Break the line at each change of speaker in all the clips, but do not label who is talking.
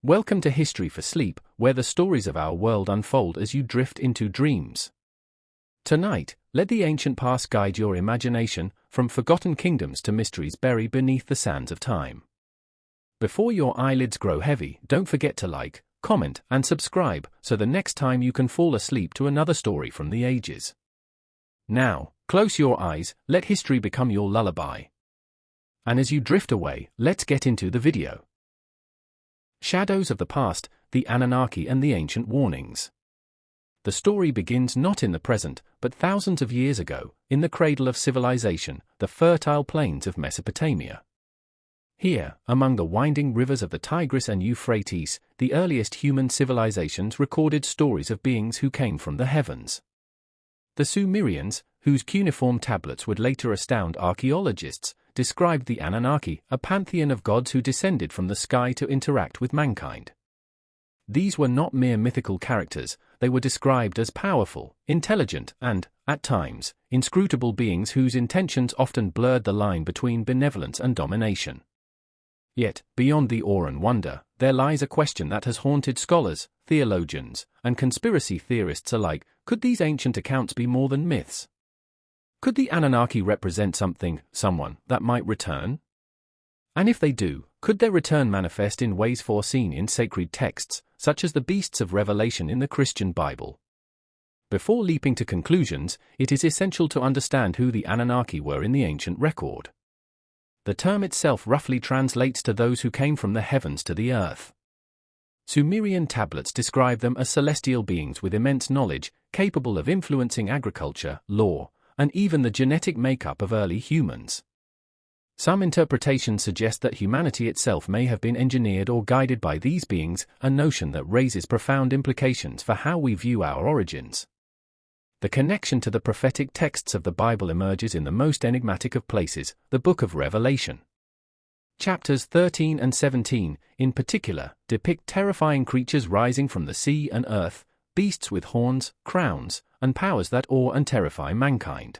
Welcome to History for Sleep, where the stories of our world unfold as you drift into dreams. Tonight, let the ancient past guide your imagination, from forgotten kingdoms to mysteries buried beneath the sands of time. Before your eyelids grow heavy, don't forget to like, comment, and subscribe, so the next time you can fall asleep to another story from the ages. Now, close your eyes, let history become your lullaby. And as you drift away, let's get into the video. Shadows of the Past, the Anunnaki and the Ancient Warnings. The story begins not in the present, but thousands of years ago, in the cradle of civilization, the fertile plains of Mesopotamia. Here, among the winding rivers of the Tigris and Euphrates, the earliest human civilizations recorded stories of beings who came from the heavens. The Sumerians, whose cuneiform tablets would later astound archaeologists, described the Anunnaki, a pantheon of gods who descended from the sky to interact with mankind. These were not mere mythical characters, they were described as powerful, intelligent, and, at times, inscrutable beings whose intentions often blurred the line between benevolence and domination. Yet, beyond the awe and wonder, there lies a question that has haunted scholars, theologians, and conspiracy theorists alike: could these ancient accounts be more than myths? Could the Anunnaki represent someone, that might return? And if they do, could their return manifest in ways foreseen in sacred texts, such as the beasts of Revelation in the Christian Bible? Before leaping to conclusions, it is essential to understand who the Anunnaki were in the ancient record. The term itself roughly translates to those who came from the heavens to the earth. Sumerian tablets describe them as celestial beings with immense knowledge, capable of influencing agriculture, law, and even the genetic makeup of early humans. Some interpretations suggest that humanity itself may have been engineered or guided by these beings, a notion that raises profound implications for how we view our origins. The connection to the prophetic texts of the Bible emerges in the most enigmatic of places, the Book of Revelation. Chapters 13 and 17, in particular, depict terrifying creatures rising from the sea and earth, beasts with horns, crowns, and powers that awe and terrify mankind.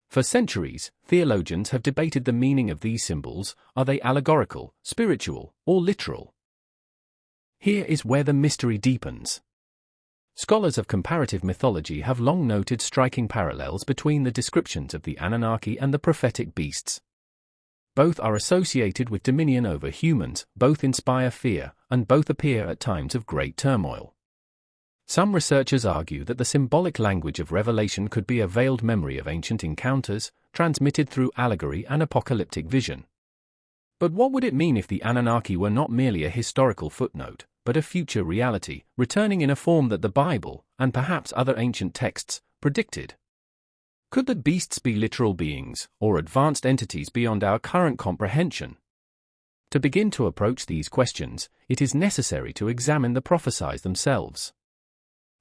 For centuries, theologians have debated the meaning of these symbols. Are they allegorical, spiritual, or literal? Here is where the mystery deepens. Scholars of comparative mythology have long noted striking parallels between the descriptions of the Anunnaki and the prophetic beasts. Both are associated with dominion over humans, both inspire fear, and both appear at times of great turmoil. Some researchers argue that the symbolic language of Revelation could be a veiled memory of ancient encounters, transmitted through allegory and apocalyptic vision. But what would it mean if the Anunnaki were not merely a historical footnote, but a future reality, returning in a form that the Bible, and perhaps other ancient texts, predicted? Could the beasts be literal beings, or advanced entities beyond our current comprehension? To begin to approach these questions, it is necessary to examine the prophecies themselves.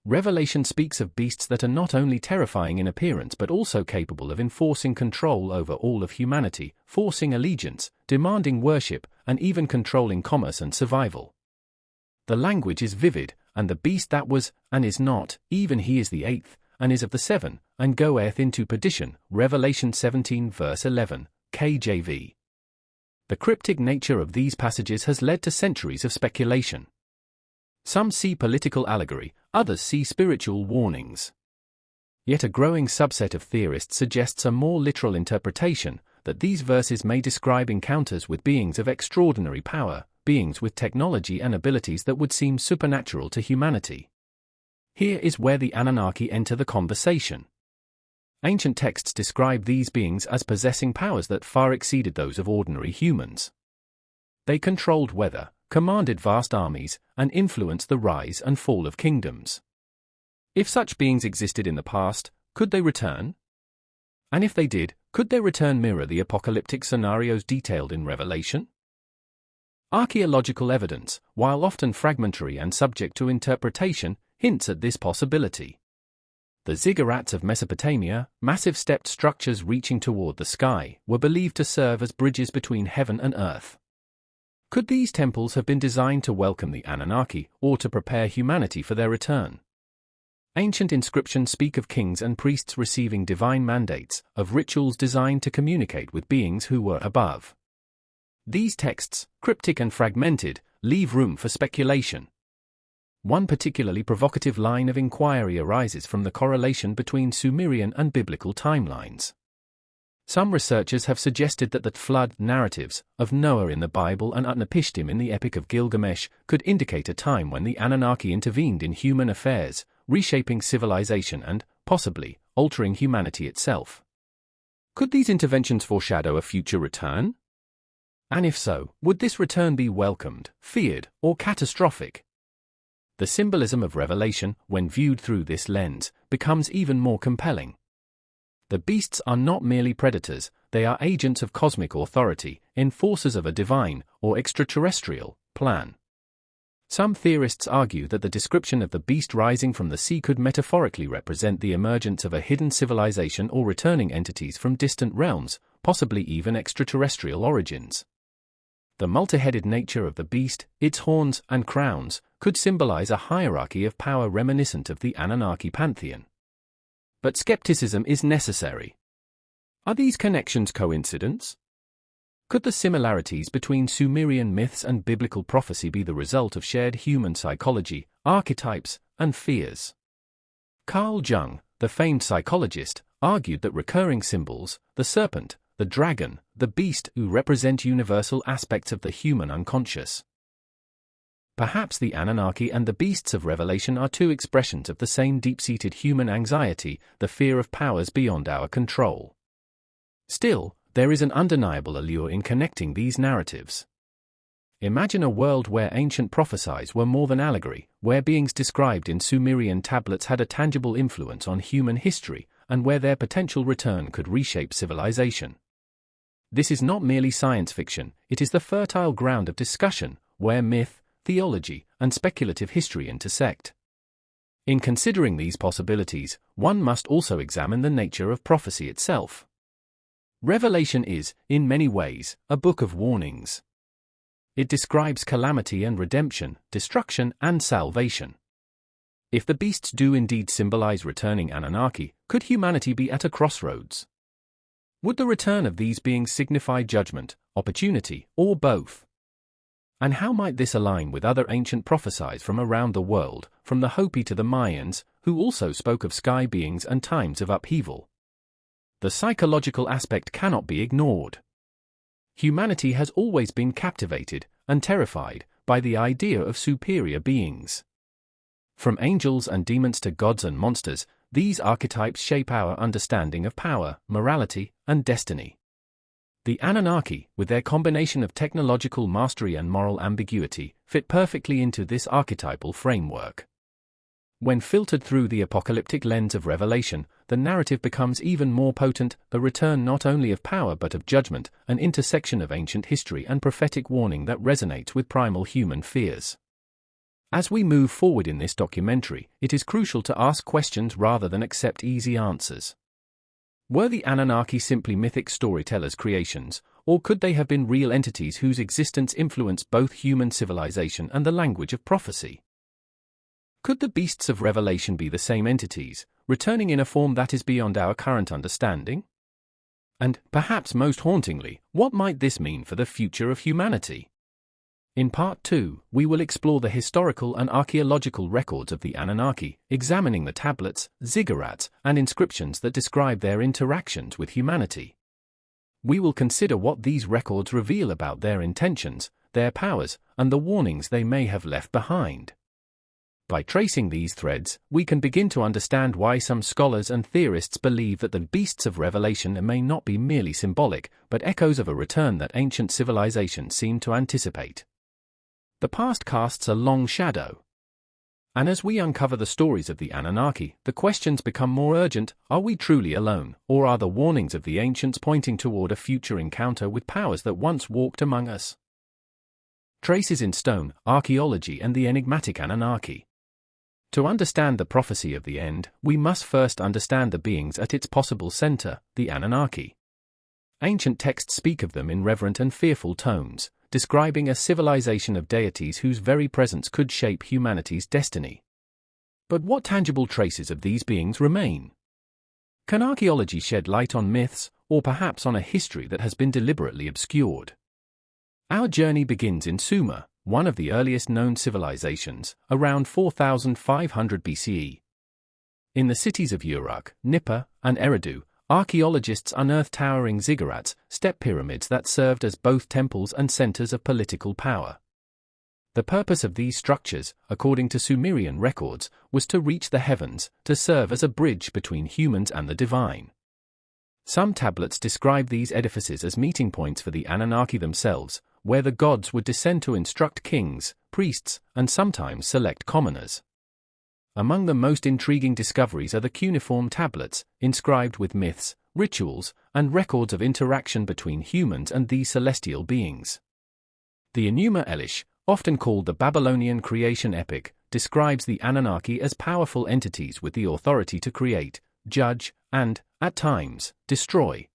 Revelation speaks of beasts that are not only terrifying in appearance but also capable of enforcing control over all of humanity, forcing allegiance, demanding worship, and even controlling commerce and survival. The language is vivid, and the beast that was, and is not, even he is the eighth, and is of the seven, and goeth into perdition, Revelation 17 verse 11, KJV. The cryptic nature of these passages has led to centuries of speculation. Some see political allegory, others see spiritual warnings. Yet a growing subset of theorists suggests a more literal interpretation, that these verses may describe encounters with beings of extraordinary power, beings with technology and abilities that would seem supernatural to humanity. Here is where the Anunnaki enter the conversation. Ancient texts describe these beings as possessing powers that far exceeded those of ordinary humans. They controlled weather, commanded vast armies, and influenced the rise and fall of kingdoms. If such beings existed in the past, could they return? And if they did, could their return mirror the apocalyptic scenarios detailed in Revelation? Archaeological evidence, while often fragmentary and subject to interpretation, hints at this possibility. The ziggurats of Mesopotamia, massive stepped structures reaching toward the sky, were believed to serve as bridges between heaven and earth. Could these temples have been designed to welcome the Anunnaki, or to prepare humanity for their return? Ancient inscriptions speak of kings and priests receiving divine mandates, of rituals designed to communicate with beings who were above. These texts, cryptic and fragmented, leave room for speculation. One particularly provocative line of inquiry arises from the correlation between Sumerian and biblical timelines. Some researchers have suggested that the flood narratives of Noah in the Bible and Utnapishtim in the Epic of Gilgamesh could indicate a time when the Anunnaki intervened in human affairs, reshaping civilization and, possibly, altering humanity itself. Could these interventions foreshadow a future return? And if so, would this return be welcomed, feared, or catastrophic? The symbolism of revelation, when viewed through this lens, becomes even more compelling. The beasts are not merely predators, they are agents of cosmic authority, enforcers of a divine, or extraterrestrial, plan. Some theorists argue that the description of the beast rising from the sea could metaphorically represent the emergence of a hidden civilization or returning entities from distant realms, possibly even extraterrestrial origins. The multi-headed nature of the beast, its horns and crowns, could symbolize a hierarchy of power reminiscent of the Anunnaki pantheon. But skepticism is necessary. Are these connections coincidence? Could the similarities between Sumerian myths and biblical prophecy be the result of shared human psychology, archetypes, and fears? Carl Jung, the famed psychologist, argued that recurring symbols, the serpent, the dragon, the beast, represent universal aspects of the human unconscious. Perhaps the Anunnaki and the beasts of Revelation are two expressions of the same deep-seated human anxiety, the fear of powers beyond our control. Still, there is an undeniable allure in connecting these narratives. Imagine a world where ancient prophecies were more than allegory, where beings described in Sumerian tablets had a tangible influence on human history, and where their potential return could reshape civilization. This is not merely science fiction, it is the fertile ground of discussion, where myth, theology, and speculative history intersect. In considering these possibilities, one must also examine the nature of prophecy itself. Revelation is, in many ways, a book of warnings. It describes calamity and redemption, destruction and salvation. If the beasts do indeed symbolize returning Anunnaki, could humanity be at a crossroads? Would the return of these beings signify judgment, opportunity, or both? And how might this align with other ancient prophecies from around the world, from the Hopi to the Mayans, who also spoke of sky beings and times of upheaval? The psychological aspect cannot be ignored. Humanity has always been captivated and terrified by the idea of superior beings. From angels and demons to gods and monsters, these archetypes shape our understanding of power, morality, and destiny. The Anunnaki, with their combination of technological mastery and moral ambiguity, fit perfectly into this archetypal framework. When filtered through the apocalyptic lens of Revelation, the narrative becomes even more potent, a return not only of power but of judgment, an intersection of ancient history and prophetic warning that resonates with primal human fears. As we move forward in this documentary, it is crucial to ask questions rather than accept easy answers. Were the Anunnaki simply mythic storytellers' creations, or could they have been real entities whose existence influenced both human civilization and the language of prophecy? Could the beasts of Revelation be the same entities, returning in a form that is beyond our current understanding? And, perhaps most hauntingly, what might this mean for the future of humanity? In Part 2, we will explore the historical and archaeological records of the Anunnaki, examining the tablets, ziggurats, and inscriptions that describe their interactions with humanity. We will consider what these records reveal about their intentions, their powers, and the warnings they may have left behind. By tracing these threads, we can begin to understand why some scholars and theorists believe that the beasts of Revelation may not be merely symbolic, but echoes of a return that ancient civilizations seem to anticipate. The past casts a long shadow. And as we uncover the stories of the Anunnaki, the questions become more urgent: are we truly alone, or are the warnings of the ancients pointing toward a future encounter with powers that once walked among us? Traces in stone, archaeology, and the enigmatic Anunnaki. To understand the prophecy of the end, we must first understand the beings at its possible center, the Anunnaki. Ancient texts speak of them in reverent and fearful tones, describing a civilization of deities whose very presence could shape humanity's destiny. But what tangible traces of these beings remain? Can archaeology shed light on myths, or perhaps on a history that has been deliberately obscured? Our journey begins in Sumer, one of the earliest known civilizations, around 4500 BCE. In the cities of Uruk, Nippur, and Eridu, archaeologists unearthed towering ziggurats, step pyramids that served as both temples and centers of political power. The purpose of these structures, according to Sumerian records, was to reach the heavens, to serve as a bridge between humans and the divine. Some tablets describe these edifices as meeting points for the Anunnaki themselves, where the gods would descend to instruct kings, priests, and sometimes select commoners. Among the most intriguing discoveries are the cuneiform tablets, inscribed with myths, rituals, and records of interaction between humans and these celestial beings. The Enuma Elish, often called the Babylonian creation epic, describes the Anunnaki as powerful entities with the authority to create, judge, and, at times, destroy.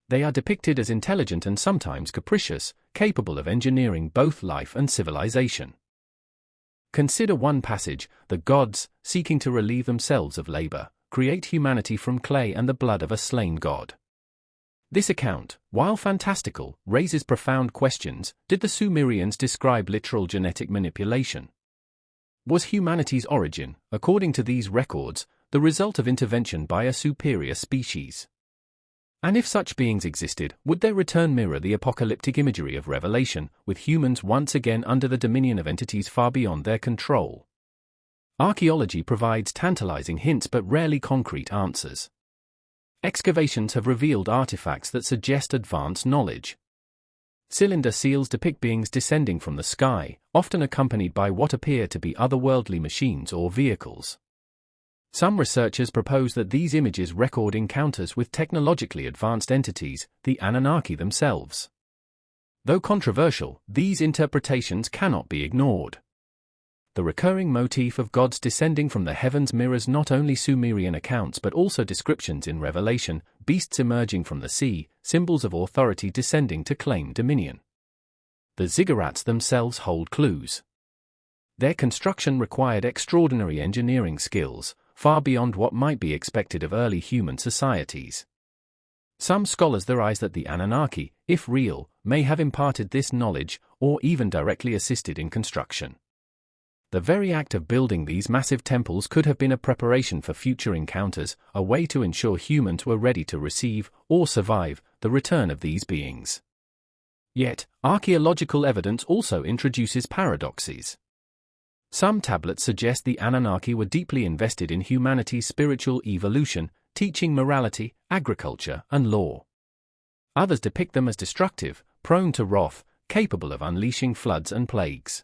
They are depicted as intelligent and sometimes capricious, capable of engineering both life and civilization. Consider one passage: the gods, seeking to relieve themselves of labor, create humanity from clay and the blood of a slain god. This account, while fantastical, raises profound questions. Did the Sumerians describe literal genetic manipulation? Was humanity's origin, according to these records, the result of intervention by a superior species? And if such beings existed, would their return mirror the apocalyptic imagery of Revelation, with humans once again under the dominion of entities far beyond their control? Archaeology provides tantalizing hints but rarely concrete answers. Excavations have revealed artifacts that suggest advanced knowledge. Cylinder seals depict beings descending from the sky, often accompanied by what appear to be otherworldly machines or vehicles. Some researchers propose that these images record encounters with technologically advanced entities, the Anunnaki themselves. Though controversial, these interpretations cannot be ignored. The recurring motif of gods descending from the heavens mirrors not only Sumerian accounts but also descriptions in Revelation: beasts emerging from the sea, symbols of authority descending to claim dominion. The ziggurats themselves hold clues. Their construction required extraordinary engineering skills, far beyond what might be expected of early human societies. Some scholars theorize that the Anunnaki, if real, may have imparted this knowledge, or even directly assisted in construction. The very act of building these massive temples could have been a preparation for future encounters, a way to ensure humans were ready to receive, or survive, the return of these beings. Yet, archaeological evidence also introduces paradoxes. Some tablets suggest the Anunnaki were deeply invested in humanity's spiritual evolution, teaching morality, agriculture, and law. Others depict them as destructive, prone to wrath, capable of unleashing floods and plagues.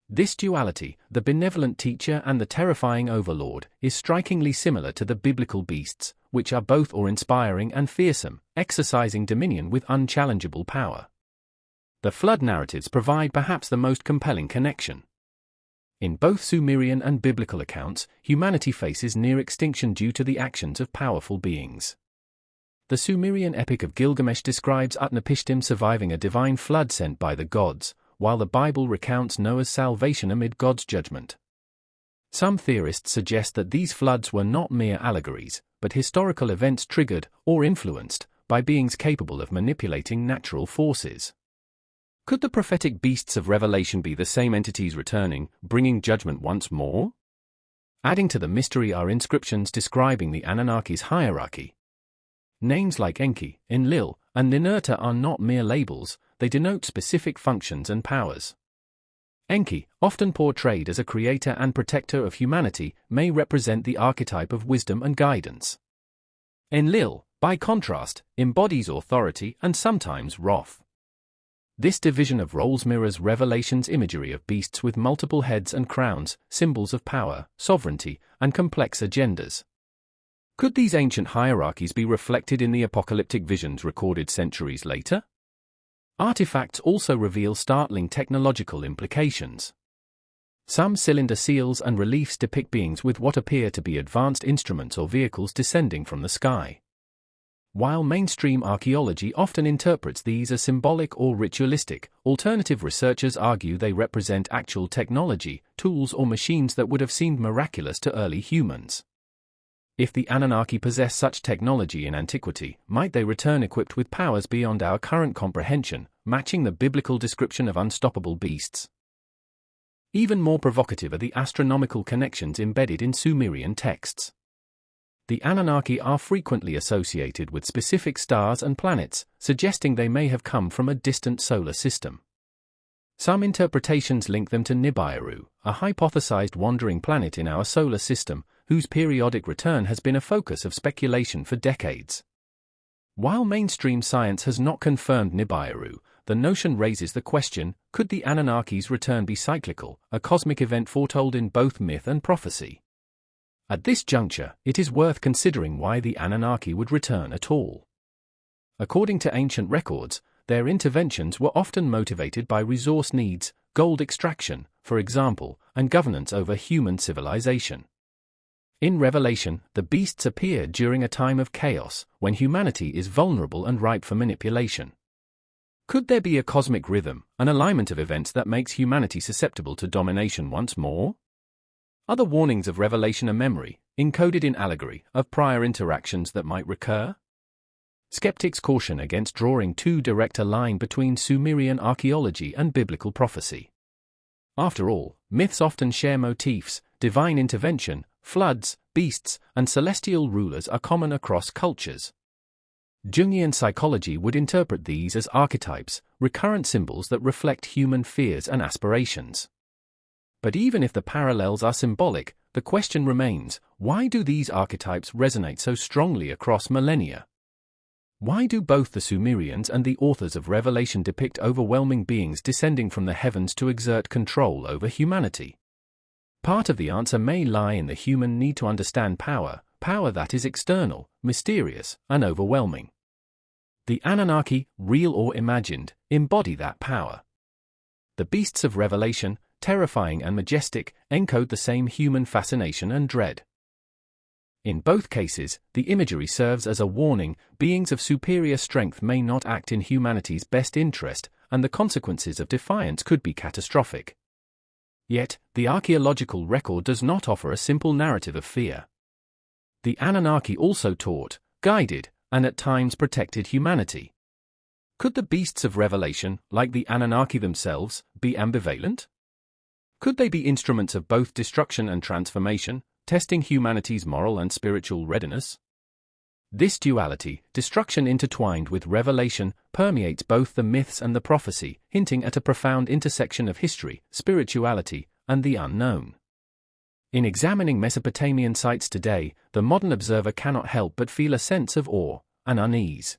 This duality, the benevolent teacher and the terrifying overlord, is strikingly similar to the biblical beasts, which are both awe-inspiring and fearsome, exercising dominion with unchallengeable power. The flood narratives provide perhaps the most compelling connection. In both Sumerian and biblical accounts, humanity faces near extinction due to the actions of powerful beings. The Sumerian Epic of Gilgamesh describes Utnapishtim surviving a divine flood sent by the gods, while the Bible recounts Noah's salvation amid God's judgment. Some theorists suggest that these floods were not mere allegories, but historical events triggered, or influenced, by beings capable of manipulating natural forces. Could the prophetic beasts of Revelation be the same entities returning, bringing judgment once more? Adding to the mystery are inscriptions describing the Anunnaki's hierarchy. Names like Enki, Enlil, and Ninurta are not mere labels, they denote specific functions and powers. Enki, often portrayed as a creator and protector of humanity, may represent the archetype of wisdom and guidance. Enlil, by contrast, embodies authority and sometimes wrath. This division of roles mirrors Revelation's imagery of beasts with multiple heads and crowns, symbols of power, sovereignty, and complex agendas. Could these ancient hierarchies be reflected in the apocalyptic visions recorded centuries later? Artifacts also reveal startling technological implications. Some cylinder seals and reliefs depict beings with what appear to be advanced instruments or vehicles descending from the sky. While mainstream archaeology often interprets these as symbolic or ritualistic, alternative researchers argue they represent actual technology, tools or machines that would have seemed miraculous to early humans. If the Anunnaki possess such technology in antiquity, might they return equipped with powers beyond our current comprehension, matching the biblical description of unstoppable beasts? Even more provocative are the astronomical connections embedded in Sumerian texts. The Anunnaki are frequently associated with specific stars and planets, suggesting they may have come from a distant solar system. Some interpretations link them to Nibiru, a hypothesized wandering planet in our solar system, whose periodic return has been a focus of speculation for decades. While mainstream science has not confirmed Nibiru, the notion raises the question, could the Anunnaki's return be cyclical, a cosmic event foretold in both myth and prophecy? At this juncture, it is worth considering why the Anunnaki would return at all. According to ancient records, their interventions were often motivated by resource needs, gold extraction, for example, and governance over human civilization. In Revelation, the beasts appear during a time of chaos, when humanity is vulnerable and ripe for manipulation. Could there be a cosmic rhythm, an alignment of events that makes humanity susceptible to domination once more? Other warnings of Revelation are memory, encoded in allegory, of prior interactions that might recur. Skeptics caution against drawing too direct a line between Sumerian archaeology and biblical prophecy. After all, myths often share motifs. Divine intervention, floods, beasts, and celestial rulers are common across cultures. Jungian psychology would interpret these as archetypes, recurrent symbols that reflect human fears and aspirations. But even if the parallels are symbolic, the question remains, why do these archetypes resonate so strongly across millennia? Why do both the Sumerians and the authors of Revelation depict overwhelming beings descending from the heavens to exert control over humanity? Part of the answer may lie in the human need to understand power, power that is external, mysterious, and overwhelming. The Anunnaki, real or imagined, embody that power. The beasts of Revelation, terrifying and majestic, encode the same human fascination and dread. In both cases, the imagery serves as a warning: beings of superior strength may not act in humanity's best interest, and the consequences of defiance could be catastrophic. Yet, the archaeological record does not offer a simple narrative of fear. The Anunnaki also taught, guided, and at times protected humanity. Could the beasts of Revelation, like the Anunnaki themselves, be ambivalent? Could they be instruments of both destruction and transformation, testing humanity's moral and spiritual readiness? This duality, destruction intertwined with revelation, permeates both the myths and the prophecy, hinting at a profound intersection of history, spirituality, and the unknown. In examining Mesopotamian sites today, the modern observer cannot help but feel a sense of awe and unease.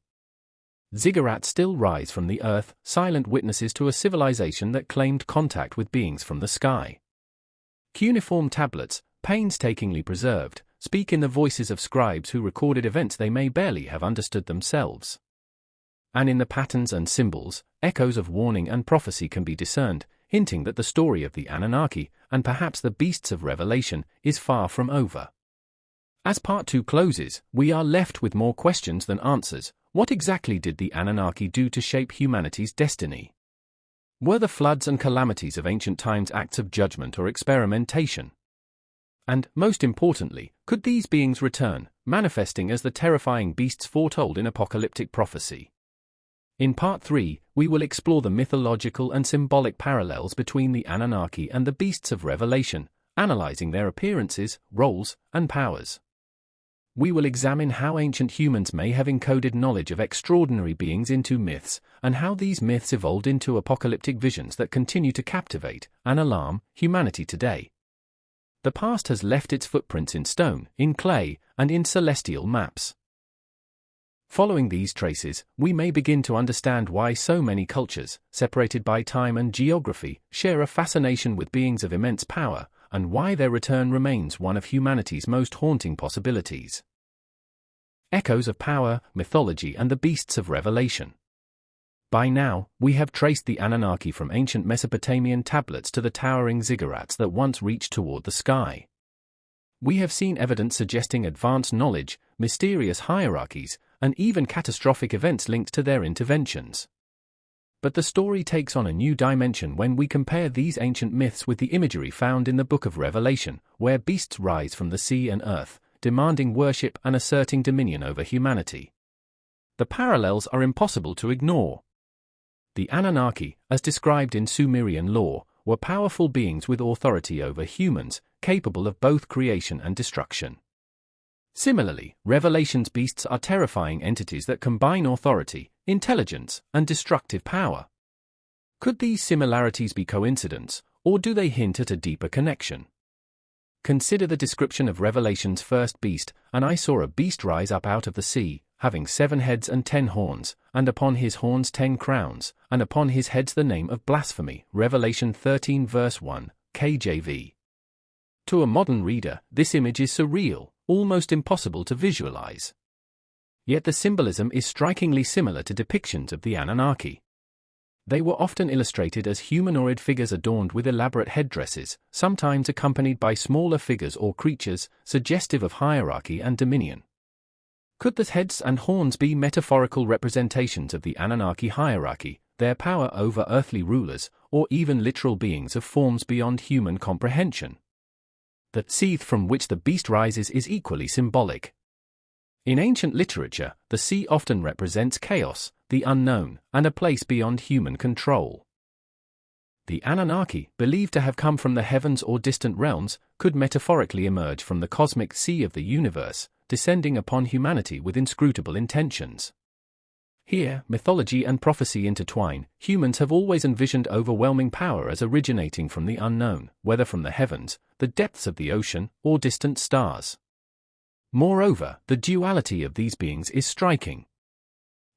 Ziggurats still rise from the earth, silent witnesses to a civilization that claimed contact with beings from the sky. Cuneiform tablets, painstakingly preserved, speak in the voices of scribes who recorded events they may barely have understood themselves. And in the patterns and symbols, echoes of warning and prophecy can be discerned, hinting that the story of the Anunnaki, and perhaps the beasts of Revelation, is far from over. As Part 2 closes, we are left with more questions than answers. What exactly did the Anunnaki do to shape humanity's destiny? Were the floods and calamities of ancient times acts of judgment or experimentation? And, most importantly, could these beings return, manifesting as the terrifying beasts foretold in apocalyptic prophecy? In Part 3, we will explore the mythological and symbolic parallels between the Anunnaki and the beasts of Revelation, analyzing their appearances, roles, and powers. We will examine how ancient humans may have encoded knowledge of extraordinary beings into myths, and how these myths evolved into apocalyptic visions that continue to captivate and alarm humanity today. The past has left its footprints in stone, in clay, and in celestial maps. Following these traces, we may begin to understand why so many cultures, separated by time and geography, share a fascination with beings of immense power, and why their return remains one of humanity's most haunting possibilities. Echoes of power, mythology, and the beasts of Revelation. By now, we have traced the Anunnaki from ancient Mesopotamian tablets to the towering ziggurats that once reached toward the sky. We have seen evidence suggesting advanced knowledge, mysterious hierarchies, and even catastrophic events linked to their interventions. But the story takes on a new dimension when we compare these ancient myths with the imagery found in the Book of Revelation, where beasts rise from the sea and earth, demanding worship and asserting dominion over humanity. The parallels are impossible to ignore. The Anunnaki, as described in Sumerian lore, were powerful beings with authority over humans, capable of both creation and destruction. Similarly, Revelation's beasts are terrifying entities that combine authority, intelligence, and destructive power. Could these similarities be coincidence, or do they hint at a deeper connection? Consider the description of Revelation's first beast, "And I saw a beast rise up out of the sea, having 7 heads and 10 horns, and upon his horns 10 crowns, and upon his heads the name of blasphemy." Revelation 13 verse 1, KJV. To a modern reader, this image is surreal, almost impossible to visualize. Yet the symbolism is strikingly similar to depictions of the Anunnaki. They were often illustrated as humanoid figures adorned with elaborate headdresses, sometimes accompanied by smaller figures or creatures, suggestive of hierarchy and dominion. Could the heads and horns be metaphorical representations of the Anunnaki hierarchy, their power over earthly rulers, or even literal beings of forms beyond human comprehension? The sea from which the beast rises is equally symbolic. In ancient literature, the sea often represents chaos, the unknown, and a place beyond human control. The Anunnaki, believed to have come from the heavens or distant realms, could metaphorically emerge from the cosmic sea of the universe, descending upon humanity with inscrutable intentions. Here, mythology and prophecy intertwine. Humans have always envisioned overwhelming power as originating from the unknown, whether from the heavens, the depths of the ocean, or distant stars. Moreover, the duality of these beings is striking.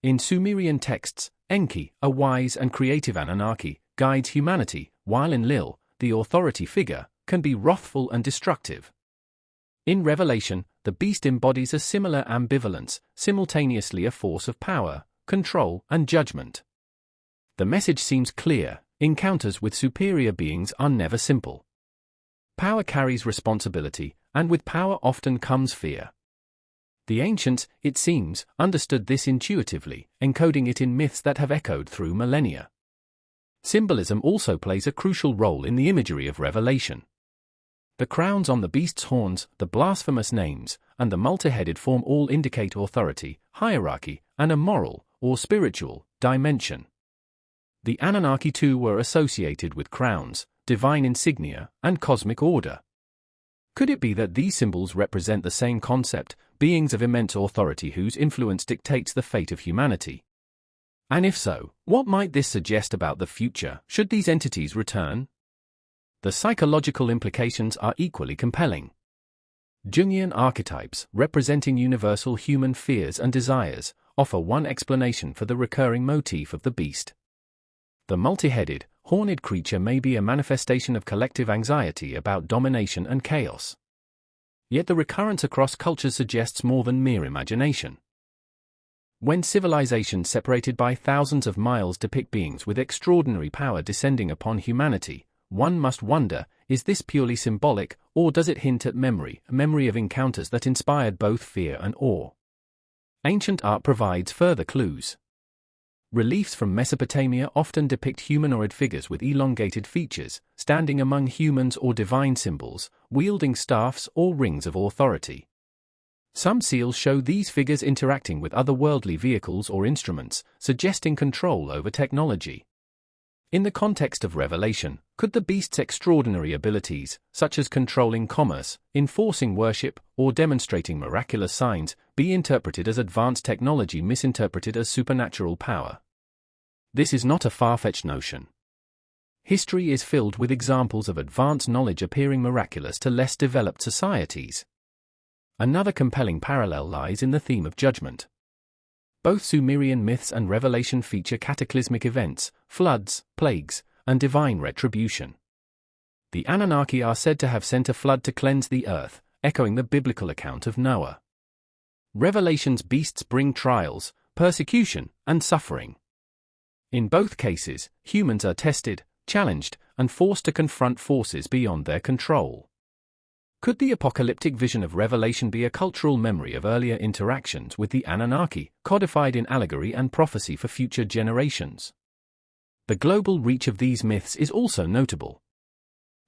In Sumerian texts, Enki, a wise and creative Anunnaki, guides humanity, while Enlil, the authority figure, can be wrathful and destructive. In Revelation, the beast embodies a similar ambivalence, simultaneously a force of power, control, and judgment. The message seems clear: encounters with superior beings are never simple. Power carries responsibility, and with power often comes fear. The ancients, it seems, understood this intuitively, encoding it in myths that have echoed through millennia. Symbolism also plays a crucial role in the imagery of Revelation. The crowns on the beast's horns, the blasphemous names, and the multi-headed form all indicate authority, hierarchy, and a moral, or spiritual, dimension. The Anunnaki too were associated with crowns, divine insignia, and cosmic order. Could it be that these symbols represent the same concept, beings of immense authority whose influence dictates the fate of humanity? And if so, what might this suggest about the future, should these entities return? The psychological implications are equally compelling. Jungian archetypes, representing universal human fears and desires, offer one explanation for the recurring motif of the beast. The multi-headed, horned creature may be a manifestation of collective anxiety about domination and chaos. Yet the recurrence across cultures suggests more than mere imagination. When civilizations separated by thousands of miles depict beings with extraordinary power descending upon humanity, one must wonder, is this purely symbolic, or does it hint at memory, a memory of encounters that inspired both fear and awe? Ancient art provides further clues. Reliefs from Mesopotamia often depict humanoid figures with elongated features, standing among humans or divine symbols, wielding staffs or rings of authority. Some seals show these figures interacting with otherworldly vehicles or instruments, suggesting control over technology. In the context of Revelation, could the beast's extraordinary abilities, such as controlling commerce, enforcing worship, or demonstrating miraculous signs, be interpreted as advanced technology misinterpreted as supernatural power? This is not a far-fetched notion. History is filled with examples of advanced knowledge appearing miraculous to less developed societies. Another compelling parallel lies in the theme of judgment. Both Sumerian myths and Revelation feature cataclysmic events, floods, plagues, and divine retribution. The Anunnaki are said to have sent a flood to cleanse the earth, echoing the biblical account of Noah. Revelation's beasts bring trials, persecution, and suffering. In both cases, humans are tested, challenged, and forced to confront forces beyond their control. Could the apocalyptic vision of Revelation be a cultural memory of earlier interactions with the Anunnaki, codified in allegory and prophecy for future generations? The global reach of these myths is also notable.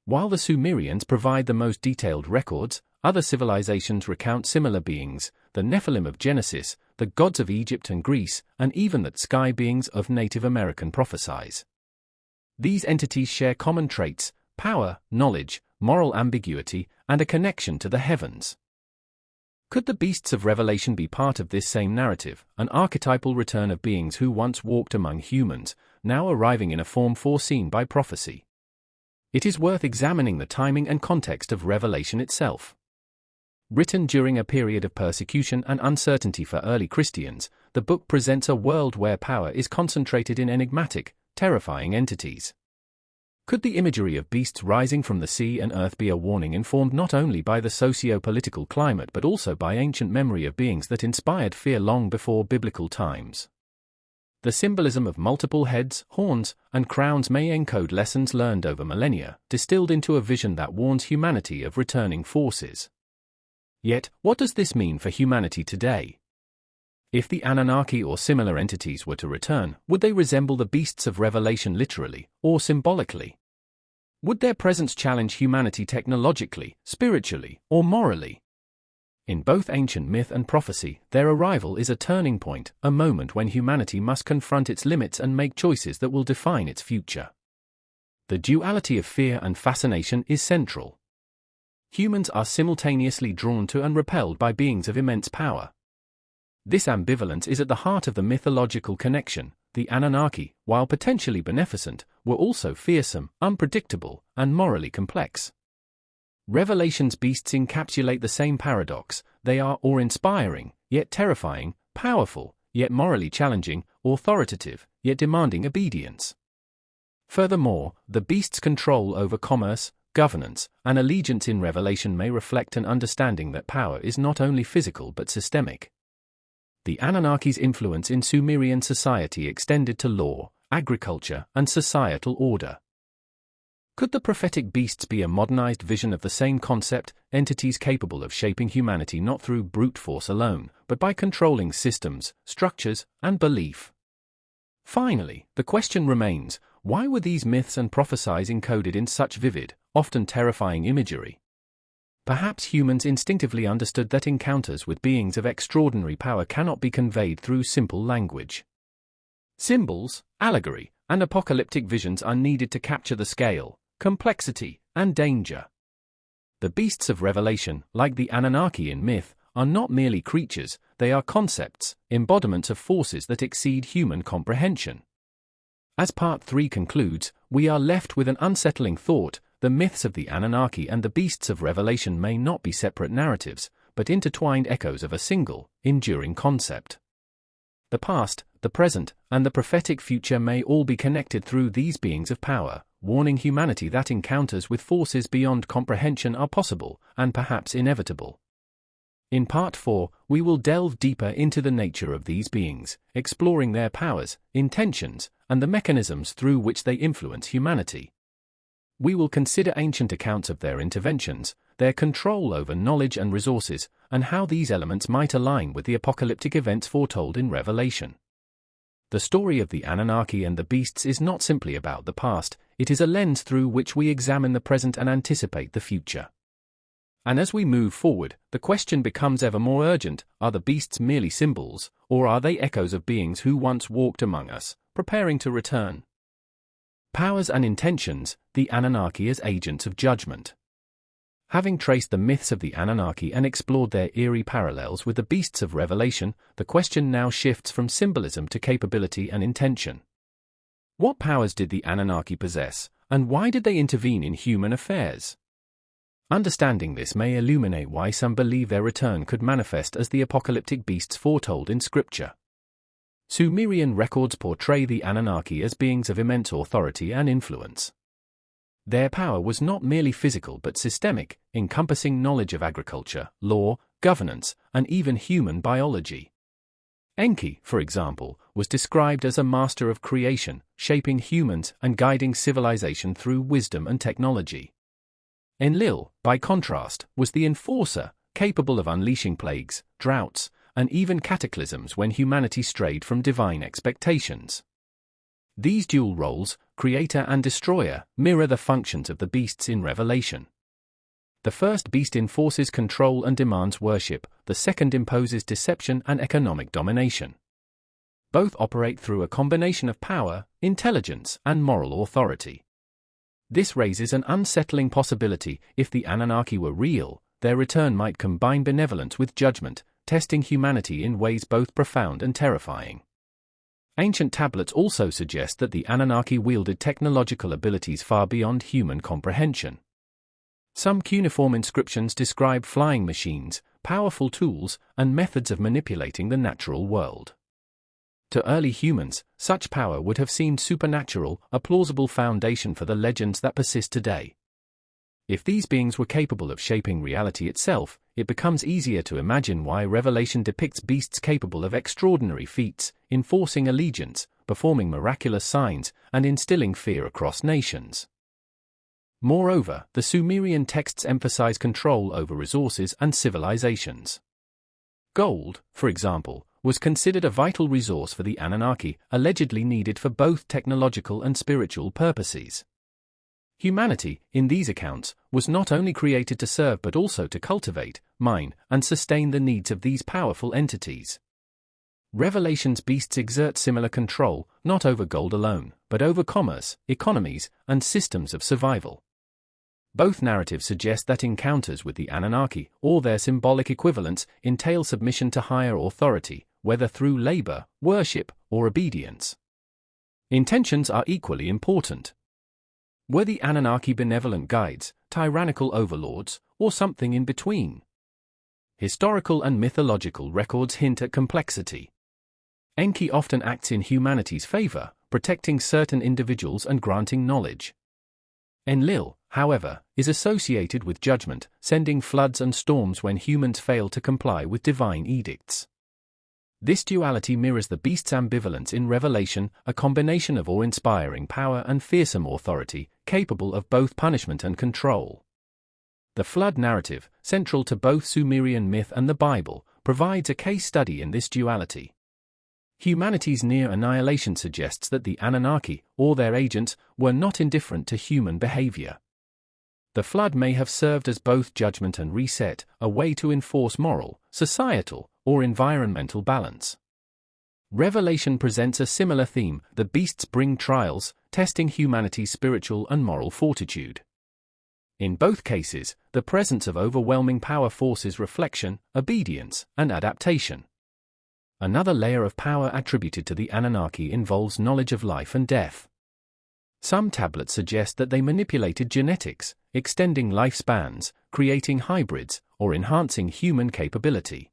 While the Sumerians provide the most detailed records, other civilizations recount similar beings, the Nephilim of Genesis, the gods of Egypt and Greece, and even the sky beings of Native American prophecies. These entities share common traits: power, knowledge, moral ambiguity, and a connection to the heavens. Could the beasts of Revelation be part of this same narrative, an archetypal return of beings who once walked among humans, now arriving in a form foreseen by prophecy? It is worth examining the timing and context of Revelation itself. Written during a period of persecution and uncertainty for early Christians, the book presents a world where power is concentrated in enigmatic, terrifying entities. Could the imagery of beasts rising from the sea and earth be a warning informed not only by the socio-political climate but also by ancient memory of beings that inspired fear long before biblical times? The symbolism of multiple heads, horns, and crowns may encode lessons learned over millennia, distilled into a vision that warns humanity of returning forces. Yet, what does this mean for humanity today? If the Anunnaki or similar entities were to return, would they resemble the beasts of Revelation literally, or symbolically? Would their presence challenge humanity technologically, spiritually, or morally? In both ancient myth and prophecy, their arrival is a turning point, a moment when humanity must confront its limits and make choices that will define its future. The duality of fear and fascination is central. Humans are simultaneously drawn to and repelled by beings of immense power. This ambivalence is at the heart of the mythological connection. The Anunnaki, while potentially beneficent, were also fearsome, unpredictable, and morally complex. Revelation's beasts encapsulate the same paradox: they are awe-inspiring, yet terrifying, powerful, yet morally challenging, authoritative, yet demanding obedience. Furthermore, the beasts' control over commerce, governance, and allegiance in Revelation may reflect an understanding that power is not only physical but systemic. The Anunnaki's influence in Sumerian society extended to law, agriculture, and societal order. Could the prophetic beasts be a modernized vision of the same concept, entities capable of shaping humanity not through brute force alone, but by controlling systems, structures, and belief? Finally, the question remains: why were these myths and prophecies encoded in such vivid, often terrifying imagery? Perhaps humans instinctively understood that encounters with beings of extraordinary power cannot be conveyed through simple language. Symbols, allegory, and apocalyptic visions are needed to capture the scale, complexity, and danger. The beasts of Revelation, like the Anunnaki in myth, are not merely creatures, they are concepts, embodiments of forces that exceed human comprehension. As Part 3 concludes, we are left with an unsettling thought: the myths of the Anunnaki and the beasts of Revelation may not be separate narratives, but intertwined echoes of a single, enduring concept. The past, the present, and the prophetic future may all be connected through these beings of power, warning humanity that encounters with forces beyond comprehension are possible, and perhaps inevitable. In Part 4, we will delve deeper into the nature of these beings, exploring their powers, intentions, and the mechanisms through which they influence humanity. We will consider ancient accounts of their interventions, their control over knowledge and resources, and how these elements might align with the apocalyptic events foretold in Revelation. The story of the Anunnaki and the beasts is not simply about the past, it is a lens through which we examine the present and anticipate the future. And as we move forward, the question becomes ever more urgent: are the beasts merely symbols, or are they echoes of beings who once walked among us, preparing to return? Powers and intentions, the Anunnaki as agents of judgment. Having traced the myths of the Anunnaki and explored their eerie parallels with the beasts of Revelation, the question now shifts from symbolism to capability and intention. What powers did the Anunnaki possess, and why did they intervene in human affairs? Understanding this may illuminate why some believe their return could manifest as the apocalyptic beasts foretold in Scripture. Sumerian records portray the Anunnaki as beings of immense authority and influence. Their power was not merely physical but systemic, encompassing knowledge of agriculture, law, governance, and even human biology. Enki, for example, was described as a master of creation, shaping humans and guiding civilization through wisdom and technology. Enlil, by contrast, was the enforcer, capable of unleashing plagues, droughts, and even cataclysms when humanity strayed from divine expectations. These dual roles, creator and destroyer, mirror the functions of the beasts in Revelation. The first beast enforces control and demands worship, the second imposes deception and economic domination. Both operate through a combination of power, intelligence, and moral authority. This raises an unsettling possibility: if the Anunnaki were real, their return might combine benevolence with judgment, testing humanity in ways both profound and terrifying. Ancient tablets also suggest that the Anunnaki wielded technological abilities far beyond human comprehension. Some cuneiform inscriptions describe flying machines, powerful tools, and methods of manipulating the natural world. To early humans, such power would have seemed supernatural, a plausible foundation for the legends that persist today. If these beings were capable of shaping reality itself, it becomes easier to imagine why Revelation depicts beasts capable of extraordinary feats, enforcing allegiance, performing miraculous signs, and instilling fear across nations. Moreover, the Sumerian texts emphasize control over resources and civilizations. Gold, for example, was considered a vital resource for the Anunnaki, allegedly needed for both technological and spiritual purposes. Humanity, in these accounts, was not only created to serve but also to cultivate, mine, and sustain the needs of these powerful entities. Revelation's beasts exert similar control, not over gold alone, but over commerce, economies, and systems of survival. Both narratives suggest that encounters with the Anunnaki, or their symbolic equivalents, entail submission to higher authority, whether through labor, worship, or obedience. Intentions are equally important. Were the Anunnaki benevolent guides, tyrannical overlords, or something in between? Historical and mythological records hint at complexity. Enki often acts in humanity's favor, protecting certain individuals and granting knowledge. Enlil, however, is associated with judgment, sending floods and storms when humans fail to comply with divine edicts. This duality mirrors the beast's ambivalence in Revelation, a combination of awe-inspiring power and fearsome authority, capable of both punishment and control. The flood narrative, central to both Sumerian myth and the Bible, provides a case study in this duality. Humanity's near annihilation suggests that the Anunnaki, or their agents, were not indifferent to human behavior. The flood may have served as both judgment and reset, a way to enforce moral, societal, or environmental balance. Revelation presents a similar theme: the beasts bring trials, testing humanity's spiritual and moral fortitude. In both cases, the presence of overwhelming power forces reflection, obedience, and adaptation. Another layer of power attributed to the Anunnaki involves knowledge of life and death. Some tablets suggest that they manipulated genetics, extending lifespans, creating hybrids, or enhancing human capability.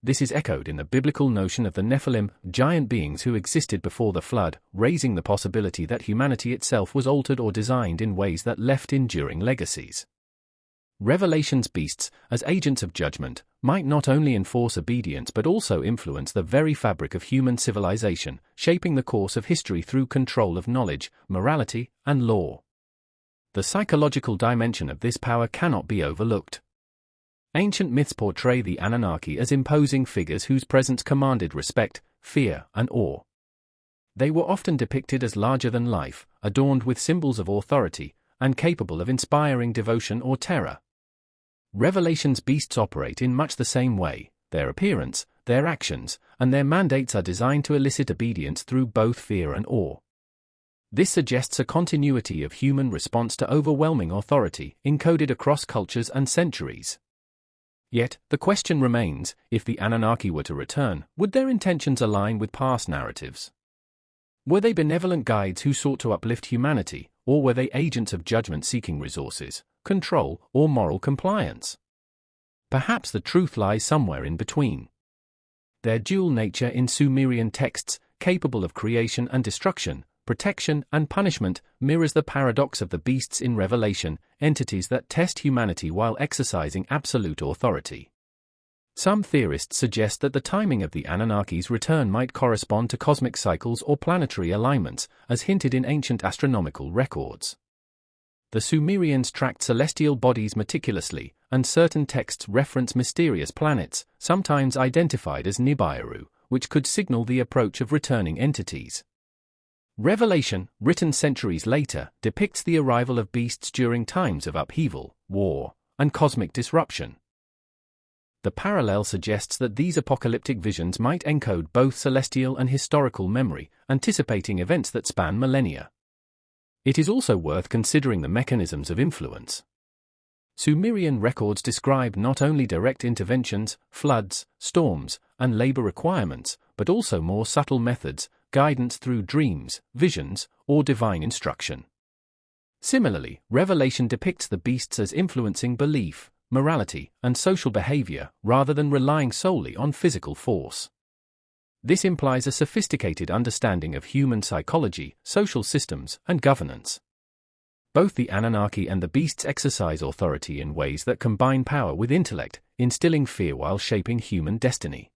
This is echoed in the biblical notion of the Nephilim, giant beings who existed before the flood, raising the possibility that humanity itself was altered or designed in ways that left enduring legacies. Revelation's beasts, as agents of judgment, might not only enforce obedience but also influence the very fabric of human civilization, shaping the course of history through control of knowledge, morality, and law. The psychological dimension of this power cannot be overlooked. Ancient myths portray the Anunnaki as imposing figures whose presence commanded respect, fear, and awe. They were often depicted as larger than life, adorned with symbols of authority, and capable of inspiring devotion or terror. Revelation's beasts operate in much the same way. Their appearance, their actions, and their mandates are designed to elicit obedience through both fear and awe. This suggests a continuity of human response to overwhelming authority, encoded across cultures and centuries. Yet, the question remains: if the Anunnaki were to return, would their intentions align with past narratives? Were they benevolent guides who sought to uplift humanity, or were they agents of judgment seeking resources, control, or moral compliance? Perhaps the truth lies somewhere in between. Their dual nature in Sumerian texts, capable of creation and destruction, protection and punishment, mirrors the paradox of the beasts in Revelation, entities that test humanity while exercising absolute authority. Some theorists suggest that the timing of the Anunnaki's return might correspond to cosmic cycles or planetary alignments, as hinted in ancient astronomical records. The Sumerians tracked celestial bodies meticulously, and certain texts reference mysterious planets, sometimes identified as Nibiru, which could signal the approach of returning entities. Revelation, written centuries later, depicts the arrival of beasts during times of upheaval, war, and cosmic disruption. The parallel suggests that these apocalyptic visions might encode both celestial and historical memory, anticipating events that span millennia. It is also worth considering the mechanisms of influence. Sumerian records describe not only direct interventions, floods, storms, and labor requirements, but also more subtle methods, guidance through dreams, visions, or divine instruction. Similarly, Revelation depicts the beasts as influencing belief, morality, and social behavior, rather than relying solely on physical force. This implies a sophisticated understanding of human psychology, social systems, and governance. Both the Anunnaki and the beasts exercise authority in ways that combine power with intellect, instilling fear while shaping human destiny.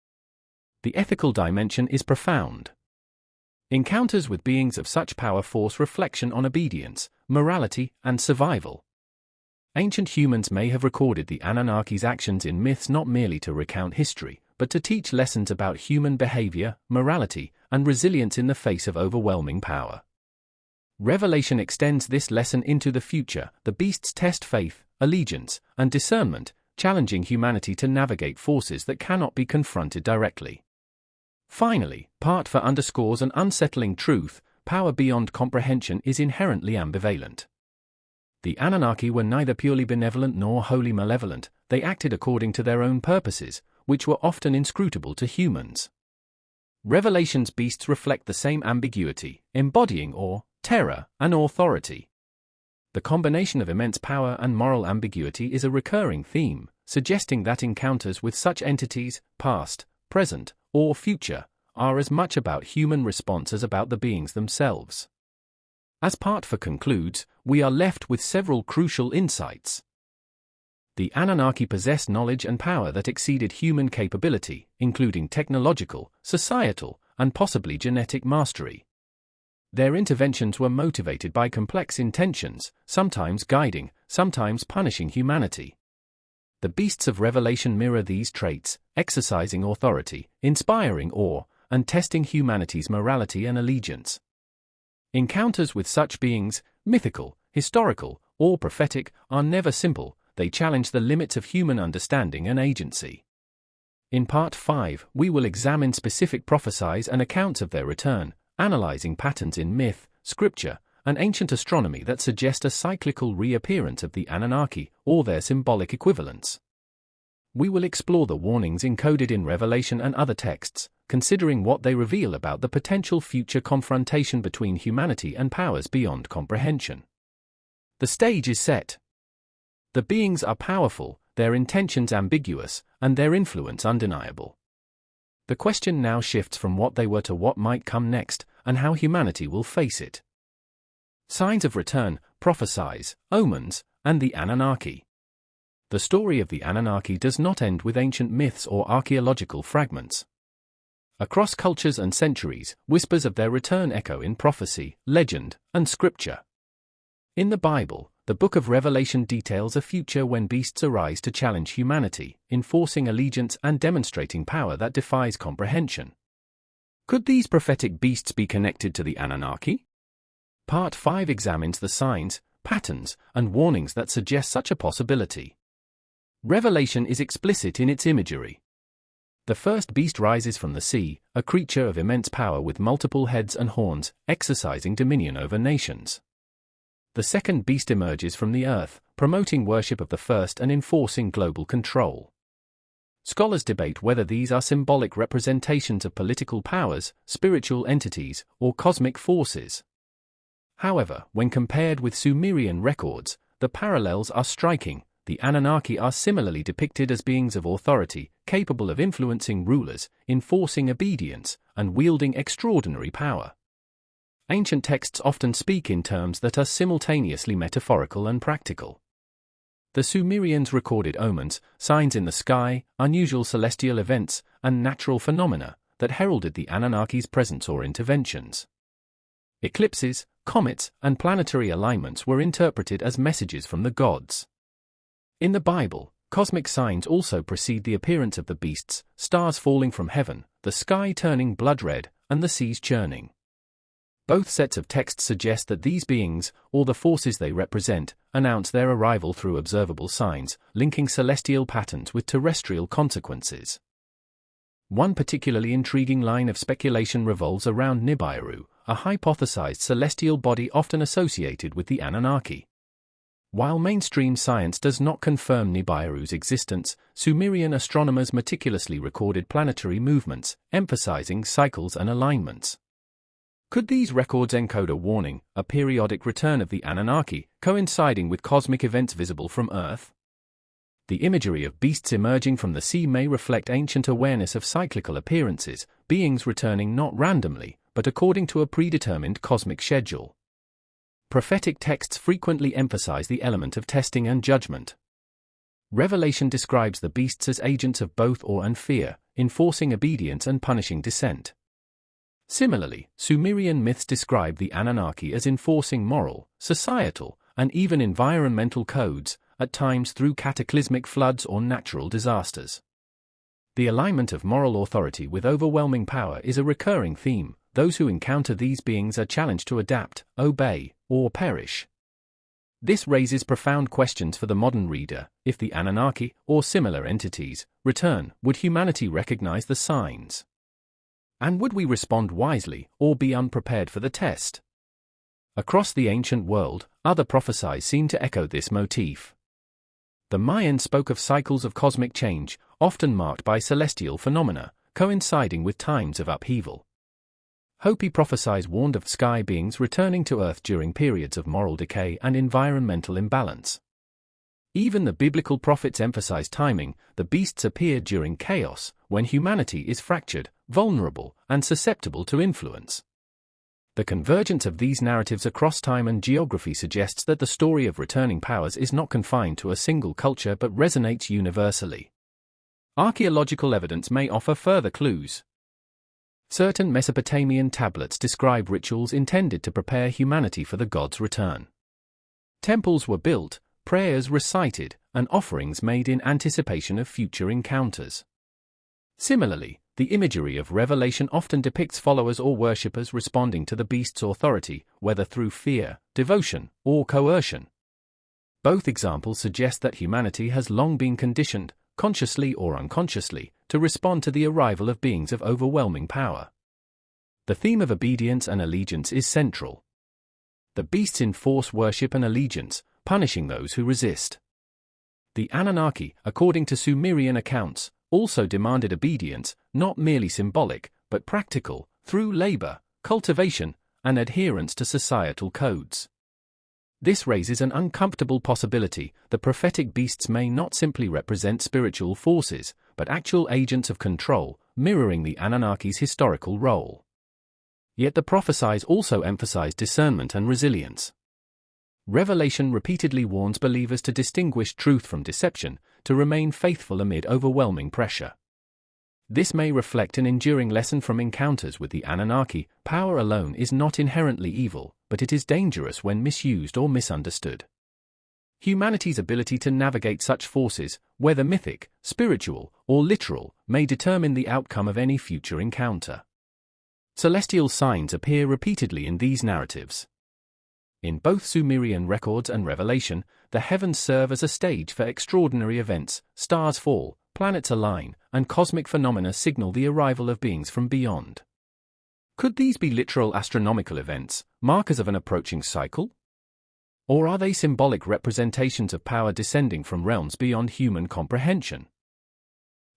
The ethical dimension is profound. Encounters with beings of such power force reflection on obedience, morality, and survival. Ancient humans may have recorded the Anunnaki's actions in myths not merely to recount history, but to teach lessons about human behavior, morality, and resilience in the face of overwhelming power. Revelation extends this lesson into the future. The beasts test faith, allegiance, and discernment, challenging humanity to navigate forces that cannot be confronted directly. Finally, Part 4 underscores an unsettling truth: power beyond comprehension is inherently ambivalent. The Anunnaki were neither purely benevolent nor wholly malevolent. They acted according to their own purposes, which were often inscrutable to humans. Revelation's beasts reflect the same ambiguity, embodying awe, terror, and authority. The combination of immense power and moral ambiguity is a recurring theme, suggesting that encounters with such entities, past, present, or future, are as much about human response as about the beings themselves. As Part 4 concludes, we are left with several crucial insights. The Anunnaki possessed knowledge and power that exceeded human capability, including technological, societal, and possibly genetic mastery. Their interventions were motivated by complex intentions, sometimes guiding, sometimes punishing humanity. The beasts of Revelation mirror these traits, exercising authority, inspiring awe, and testing humanity's morality and allegiance. Encounters with such beings, mythical, historical, or prophetic, are never simple. They challenge the limits of human understanding and agency. In Part 5, we will examine specific prophecies and accounts of their return, analyzing patterns in myth, scripture, and ancient astronomy that suggest a cyclical reappearance of the Anunnaki, or their symbolic equivalents. We will explore the warnings encoded in Revelation and other texts, considering what they reveal about the potential future confrontation between humanity and powers beyond comprehension. The stage is set. The beings are powerful, their intentions ambiguous, and their influence undeniable. The question now shifts from what they were to what might come next, and how humanity will face it. Signs of return, prophecies, omens, and the Anunnaki. The story of the Anunnaki does not end with ancient myths or archaeological fragments. Across cultures and centuries, whispers of their return echo in prophecy, legend, and scripture. In the Bible, the Book of Revelation details a future when beasts arise to challenge humanity, enforcing allegiance and demonstrating power that defies comprehension. Could these prophetic beasts be connected to the Anunnaki? Part 5 examines the signs, patterns, and warnings that suggest such a possibility. Revelation is explicit in its imagery. The first beast rises from the sea, a creature of immense power with multiple heads and horns, exercising dominion over nations. The second beast emerges from the earth, promoting worship of the first and enforcing global control. Scholars debate whether these are symbolic representations of political powers, spiritual entities, or cosmic forces. However, when compared with Sumerian records, the parallels are striking. The Anunnaki are similarly depicted as beings of authority, capable of influencing rulers, enforcing obedience, and wielding extraordinary power. Ancient texts often speak in terms that are simultaneously metaphorical and practical. The Sumerians recorded omens, signs in the sky, unusual celestial events, and natural phenomena that heralded the Anunnaki's presence or interventions. Eclipses, comets, and planetary alignments were interpreted as messages from the gods. In the Bible, cosmic signs also precede the appearance of the beasts: stars falling from heaven, the sky turning blood red, and the seas churning. Both sets of texts suggest that these beings, or the forces they represent, announce their arrival through observable signs, linking celestial patterns with terrestrial consequences. One particularly intriguing line of speculation revolves around Nibiru, a hypothesized celestial body often associated with the Anunnaki. While mainstream science does not confirm Nibiru's existence, Sumerian astronomers meticulously recorded planetary movements, emphasizing cycles and alignments. Could these records encode a warning, a periodic return of the Anunnaki, coinciding with cosmic events visible from Earth? The imagery of beasts emerging from the sea may reflect ancient awareness of cyclical appearances, beings returning not randomly, but according to a predetermined cosmic schedule. Prophetic texts frequently emphasize the element of testing and judgment. Revelation describes the beasts as agents of both awe and fear, enforcing obedience and punishing dissent. Similarly, Sumerian myths describe the Anunnaki as enforcing moral, societal, and even environmental codes, at times through cataclysmic floods or natural disasters. The alignment of moral authority with overwhelming power is a recurring theme. Those who encounter these beings are challenged to adapt, obey, or perish. This raises profound questions for the modern reader. If the Anunnaki, or similar entities, return, would humanity recognize the signs? And would we respond wisely, or be unprepared for the test? Across the ancient world, other prophecies seem to echo this motif. The Mayans spoke of cycles of cosmic change, often marked by celestial phenomena, coinciding with times of upheaval. Hopi prophecies warned of sky beings returning to Earth during periods of moral decay and environmental imbalance. Even the biblical prophets emphasize timing. The beasts appear during chaos, when humanity is fractured, vulnerable, and susceptible to influence. The convergence of these narratives across time and geography suggests that the story of returning powers is not confined to a single culture but resonates universally. Archaeological evidence may offer further clues. Certain Mesopotamian tablets describe rituals intended to prepare humanity for the gods' return. Temples were built, prayers recited, and offerings made in anticipation of future encounters. Similarly, the imagery of Revelation often depicts followers or worshippers responding to the beast's authority, whether through fear, devotion, or coercion. Both examples suggest that humanity has long been conditioned, consciously or unconsciously, to respond to the arrival of beings of overwhelming power. The theme of obedience and allegiance is central. The beasts enforce worship and allegiance, punishing those who resist. The Anunnaki, according to Sumerian accounts, also demanded obedience, not merely symbolic, but practical, through labor, cultivation, and adherence to societal codes. This raises an uncomfortable possibility. The prophetic beasts may not simply represent spiritual forces, but actual agents of control, mirroring the Anunnaki's historical role. Yet the prophecies also emphasize discernment and resilience. Revelation repeatedly warns believers to distinguish truth from deception, to remain faithful amid overwhelming pressure. This may reflect an enduring lesson from encounters with the Anunnaki. Power alone is not inherently evil, but it is dangerous when misused or misunderstood. Humanity's ability to navigate such forces, whether mythic, spiritual, or literal, may determine the outcome of any future encounter. Celestial signs appear repeatedly in these narratives. In both Sumerian records and Revelation, the heavens serve as a stage for extraordinary events. Stars fall, planets align, and cosmic phenomena signal the arrival of beings from beyond. Could these be literal astronomical events, markers of an approaching cycle? Or are they symbolic representations of power descending from realms beyond human comprehension?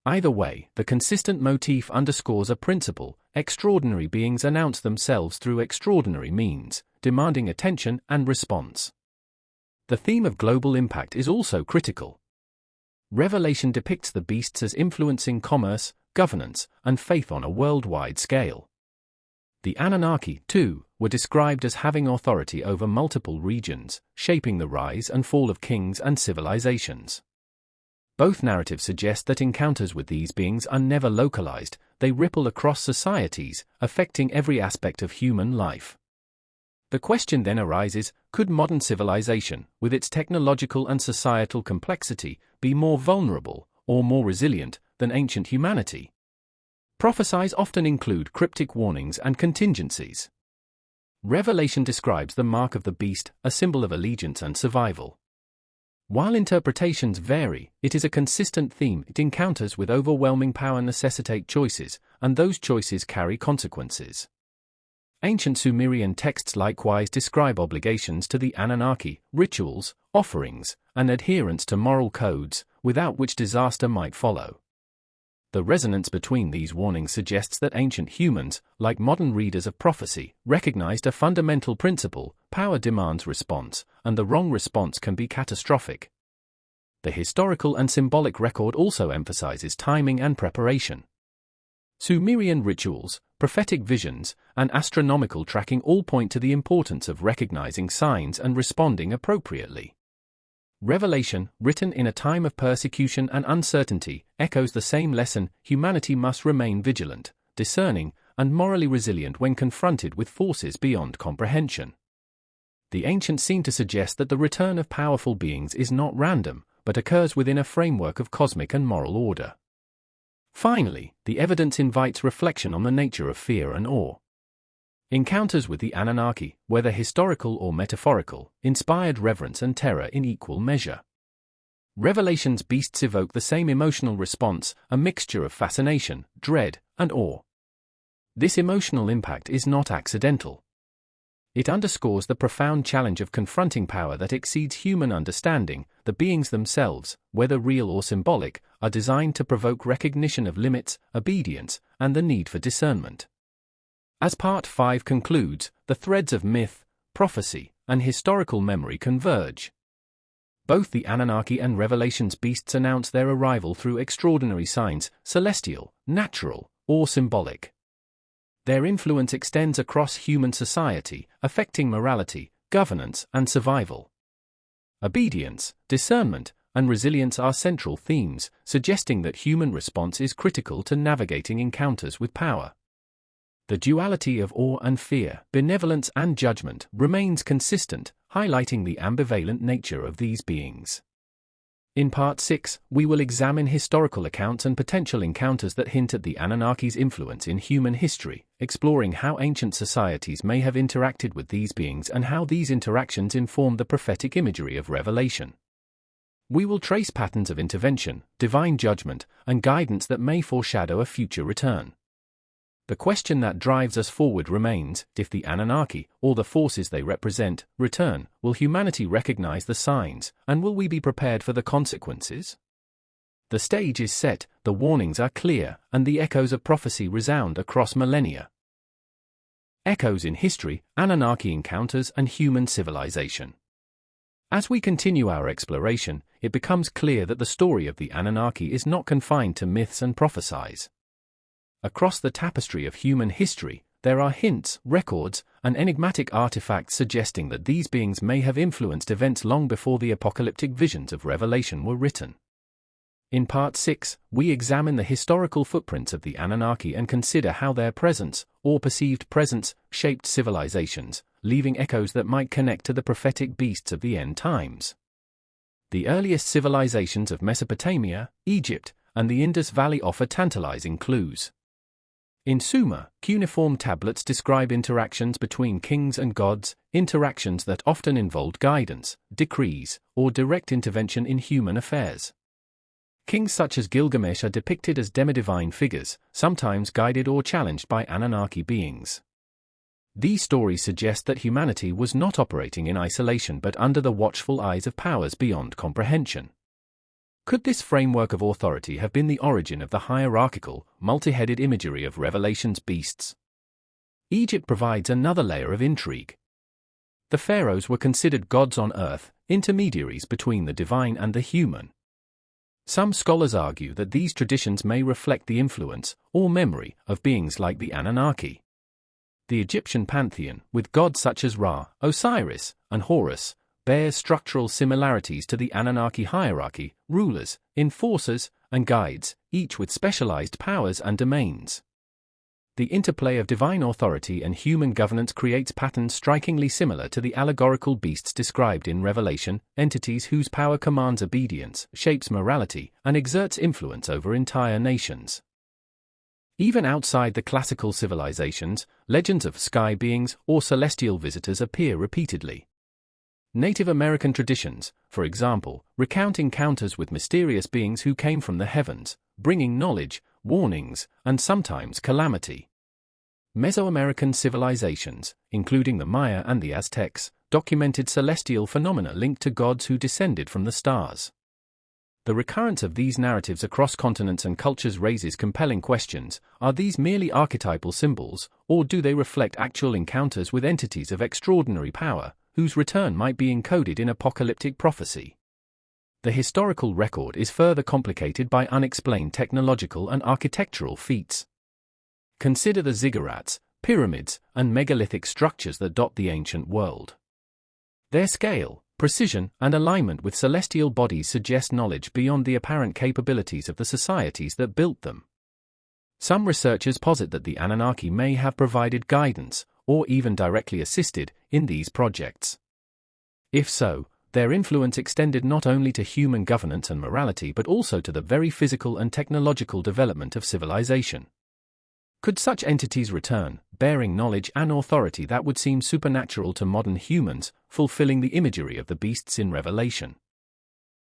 Either way, the consistent motif underscores a principle: extraordinary beings announce themselves through extraordinary means, demanding attention and response. The theme of global impact is also critical. Revelation depicts the beasts as influencing commerce, governance, and faith on a worldwide scale. The Anunnaki, too, were described as having authority over multiple regions, shaping the rise and fall of kings and civilizations. Both narratives suggest that encounters with these beings are never localized. They ripple across societies, affecting every aspect of human life. The question then arises: could modern civilization, with its technological and societal complexity, be more vulnerable, or more resilient, than ancient humanity? Prophecies often include cryptic warnings and contingencies. Revelation describes the mark of the beast, a symbol of allegiance and survival. While interpretations vary, it is a consistent theme. Its encounters with overwhelming power necessitate choices, and those choices carry consequences. Ancient Sumerian texts likewise describe obligations to the Anunnaki, rituals, offerings, and adherence to moral codes, without which disaster might follow. The resonance between these warnings suggests that ancient humans, like modern readers of prophecy, recognized a fundamental principle: power demands response, and the wrong response can be catastrophic. The historical and symbolic record also emphasizes timing and preparation. Sumerian rituals, prophetic visions, and astronomical tracking all point to the importance of recognizing signs and responding appropriately. Revelation, written in a time of persecution and uncertainty, echoes the same lesson: humanity must remain vigilant, discerning, and morally resilient when confronted with forces beyond comprehension. The ancients seem to suggest that the return of powerful beings is not random, but occurs within a framework of cosmic and moral order. Finally, the evidence invites reflection on the nature of fear and awe. Encounters with the Anunnaki, whether historical or metaphorical, inspired reverence and terror in equal measure. Revelation's beasts evoke the same emotional response, a mixture of fascination, dread, and awe. This emotional impact is not accidental. It underscores the profound challenge of confronting power that exceeds human understanding. The beings themselves, whether real or symbolic, are designed to provoke recognition of limits, obedience, and the need for discernment. As Part 5 concludes, the threads of myth, prophecy, and historical memory converge. Both the Anunnaki and Revelation's beasts announce their arrival through extraordinary signs, celestial, natural, or symbolic. Their influence extends across human society, affecting morality, governance, and survival. Obedience, discernment, and resilience are central themes, suggesting that human response is critical to navigating encounters with power. The duality of awe and fear, benevolence and judgment, remains consistent, highlighting the ambivalent nature of these beings. In Part 6, we will examine historical accounts and potential encounters that hint at the Anunnaki's influence in human history, exploring how ancient societies may have interacted with these beings and how these interactions inform the prophetic imagery of Revelation. We will trace patterns of intervention, divine judgment, and guidance that may foreshadow a future return. The question that drives us forward remains: if the Anunnaki, or the forces they represent, return, will humanity recognize the signs, and will we be prepared for the consequences? The stage is set, the warnings are clear, and the echoes of prophecy resound across millennia. Echoes in history, Anunnaki encounters, and human civilization. As we continue our exploration, it becomes clear that the story of the Anunnaki is not confined to myths and prophecies. Across the tapestry of human history, there are hints, records, and enigmatic artifacts suggesting that these beings may have influenced events long before the apocalyptic visions of Revelation were written. In Part 6, we examine the historical footprints of the Anunnaki and consider how their presence, or perceived presence, shaped civilizations, leaving echoes that might connect to the prophetic beasts of the end times. The earliest civilizations of Mesopotamia, Egypt, and the Indus Valley offer tantalizing clues. In Sumer, cuneiform tablets describe interactions between kings and gods, interactions that often involved guidance, decrees, or direct intervention in human affairs. Kings such as Gilgamesh are depicted as demidivine figures, sometimes guided or challenged by Anunnaki beings. These stories suggest that humanity was not operating in isolation but under the watchful eyes of powers beyond comprehension. Could this framework of authority have been the origin of the hierarchical, multi-headed imagery of Revelation's beasts? Egypt provides another layer of intrigue. The pharaohs were considered gods on earth, intermediaries between the divine and the human. Some scholars argue that these traditions may reflect the influence, or memory, of beings like the Anunnaki. The Egyptian pantheon, with gods such as Ra, Osiris, and Horus, bears structural similarities to the Anunnaki hierarchy: rulers, enforcers, and guides, each with specialized powers and domains. The interplay of divine authority and human governance creates patterns strikingly similar to the allegorical beasts described in Revelation, entities whose power commands obedience, shapes morality, and exerts influence over entire nations. Even outside the classical civilizations, legends of sky beings or celestial visitors appear repeatedly. Native American traditions, for example, recount encounters with mysterious beings who came from the heavens, bringing knowledge, warnings, and sometimes calamity. Mesoamerican civilizations, including the Maya and the Aztecs, documented celestial phenomena linked to gods who descended from the stars. The recurrence of these narratives across continents and cultures raises compelling questions. Are these merely archetypal symbols, or do they reflect actual encounters with entities of extraordinary power, whose return might be encoded in apocalyptic prophecy? The historical record is further complicated by unexplained technological and architectural feats. Consider the ziggurats, pyramids, and megalithic structures that dot the ancient world. Their scale, precision, and alignment with celestial bodies suggest knowledge beyond the apparent capabilities of the societies that built them. Some researchers posit that the Anunnaki may have provided guidance, or even directly assisted, in these projects. If so, their influence extended not only to human governance and morality but also to the very physical and technological development of civilization. Could such entities return, bearing knowledge and authority that would seem supernatural to modern humans, fulfilling the imagery of the beasts in Revelation?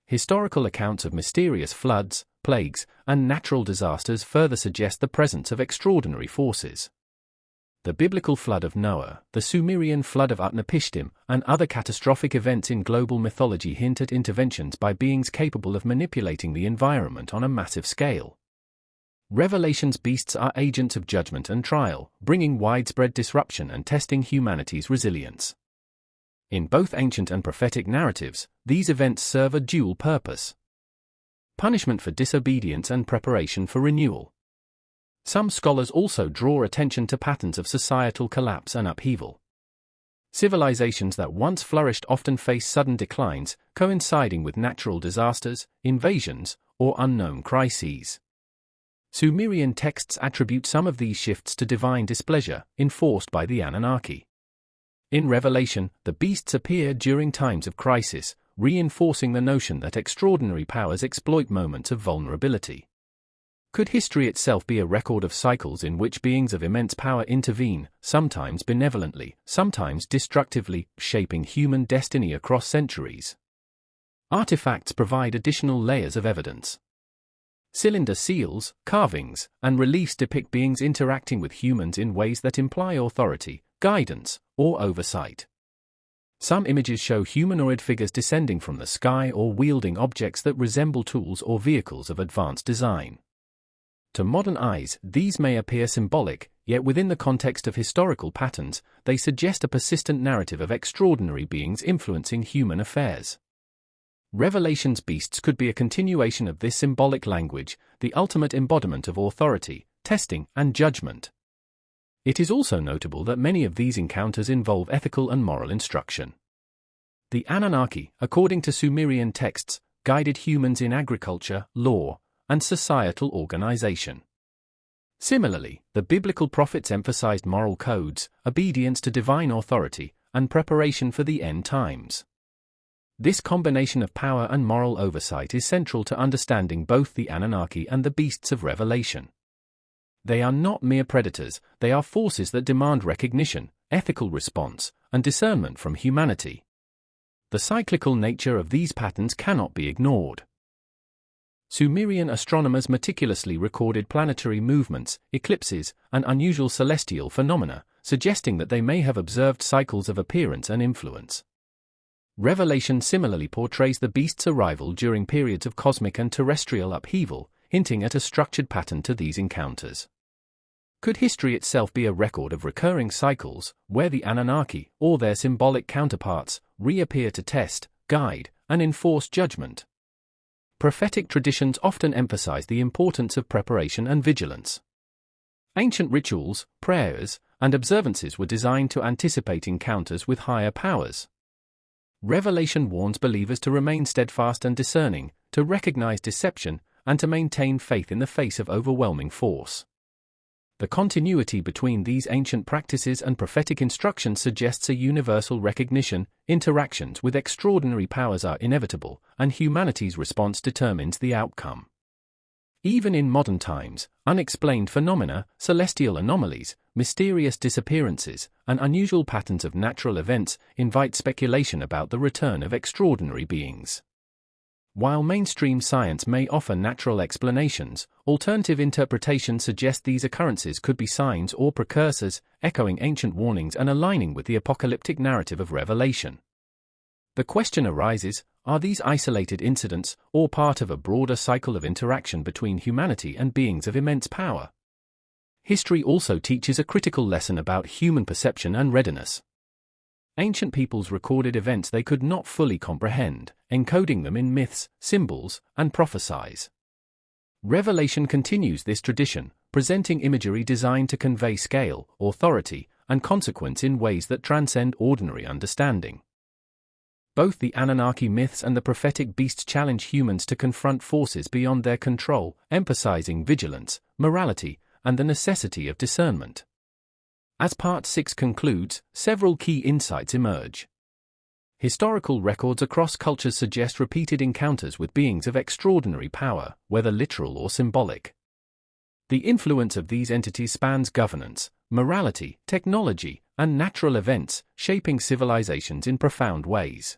Historical accounts of mysterious floods, plagues, and natural disasters further suggest the presence of extraordinary forces. The biblical flood of Noah, the Sumerian flood of Utnapishtim, and other catastrophic events in global mythology hint at interventions by beings capable of manipulating the environment on a massive scale. Revelation's beasts are agents of judgment and trial, bringing widespread disruption and testing humanity's resilience. In both ancient and prophetic narratives, these events serve a dual purpose: punishment for disobedience and preparation for renewal. Some scholars also draw attention to patterns of societal collapse and upheaval. Civilizations that once flourished often face sudden declines, coinciding with natural disasters, invasions, or unknown crises. Sumerian texts attribute some of these shifts to divine displeasure, enforced by the Anunnaki. In Revelation, the beasts appear during times of crisis, reinforcing the notion that extraordinary powers exploit moments of vulnerability. Could history itself be a record of cycles in which beings of immense power intervene, sometimes benevolently, sometimes destructively, shaping human destiny across centuries? Artifacts provide additional layers of evidence. Cylinder seals, carvings, and reliefs depict beings interacting with humans in ways that imply authority, guidance, or oversight. Some images show humanoid figures descending from the sky or wielding objects that resemble tools or vehicles of advanced design. To modern eyes, these may appear symbolic, yet within the context of historical patterns, they suggest a persistent narrative of extraordinary beings influencing human affairs. Revelation's beasts could be a continuation of this symbolic language, the ultimate embodiment of authority, testing, and judgment. It is also notable that many of these encounters involve ethical and moral instruction. The Anunnaki, according to Sumerian texts, guided humans in agriculture, law, and societal organization. Similarly, the biblical prophets emphasized moral codes, obedience to divine authority, and preparation for the end times. This combination of power and moral oversight is central to understanding both the Anunnaki and the beasts of Revelation. They are not mere predators, they are forces that demand recognition, ethical response, and discernment from humanity. The cyclical nature of these patterns cannot be ignored. Sumerian astronomers meticulously recorded planetary movements, eclipses, and unusual celestial phenomena, suggesting that they may have observed cycles of appearance and influence. Revelation similarly portrays the beast's arrival during periods of cosmic and terrestrial upheaval, hinting at a structured pattern to these encounters. Could history itself be a record of recurring cycles, where the Anunnaki, or their symbolic counterparts, reappear to test, guide, and enforce judgment? Prophetic traditions often emphasize the importance of preparation and vigilance. Ancient rituals, prayers, and observances were designed to anticipate encounters with higher powers. Revelation warns believers to remain steadfast and discerning, to recognize deception, and to maintain faith in the face of overwhelming force. The continuity between these ancient practices and prophetic instructions suggests a universal recognition: interactions with extraordinary powers are inevitable, and humanity's response determines the outcome. Even in modern times, unexplained phenomena, celestial anomalies, mysterious disappearances, and unusual patterns of natural events invite speculation about the return of extraordinary beings. While mainstream science may offer natural explanations, alternative interpretations suggest these occurrences could be signs or precursors, echoing ancient warnings and aligning with the apocalyptic narrative of Revelation. The question arises, are these isolated incidents, or part of a broader cycle of interaction between humanity and beings of immense power? History also teaches a critical lesson about human perception and readiness. Ancient peoples recorded events they could not fully comprehend, encoding them in myths, symbols, and prophecies. Revelation continues this tradition, presenting imagery designed to convey scale, authority, and consequence in ways that transcend ordinary understanding. Both the Anunnaki myths and the prophetic beasts challenge humans to confront forces beyond their control, emphasizing vigilance, morality, and the necessity of discernment. As Part 6 concludes, several key insights emerge. Historical records across cultures suggest repeated encounters with beings of extraordinary power, whether literal or symbolic. The influence of these entities spans governance, morality, technology, and natural events, shaping civilizations in profound ways.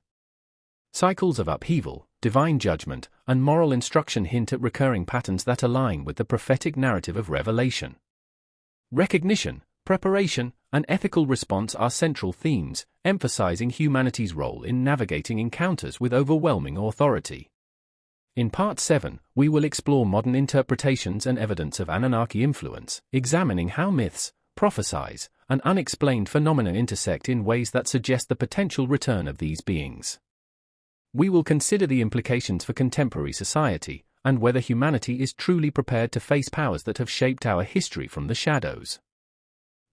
Cycles of upheaval, divine judgment, and moral instruction hint at recurring patterns that align with the prophetic narrative of Revelation. Recognition, preparation, and ethical response are central themes, emphasizing humanity's role in navigating encounters with overwhelming authority. In Part 7, we will explore modern interpretations and evidence of Anunnaki influence, examining how myths, prophecies, and unexplained phenomena intersect in ways that suggest the potential return of these beings. We will consider the implications for contemporary society, and whether humanity is truly prepared to face powers that have shaped our history from the shadows.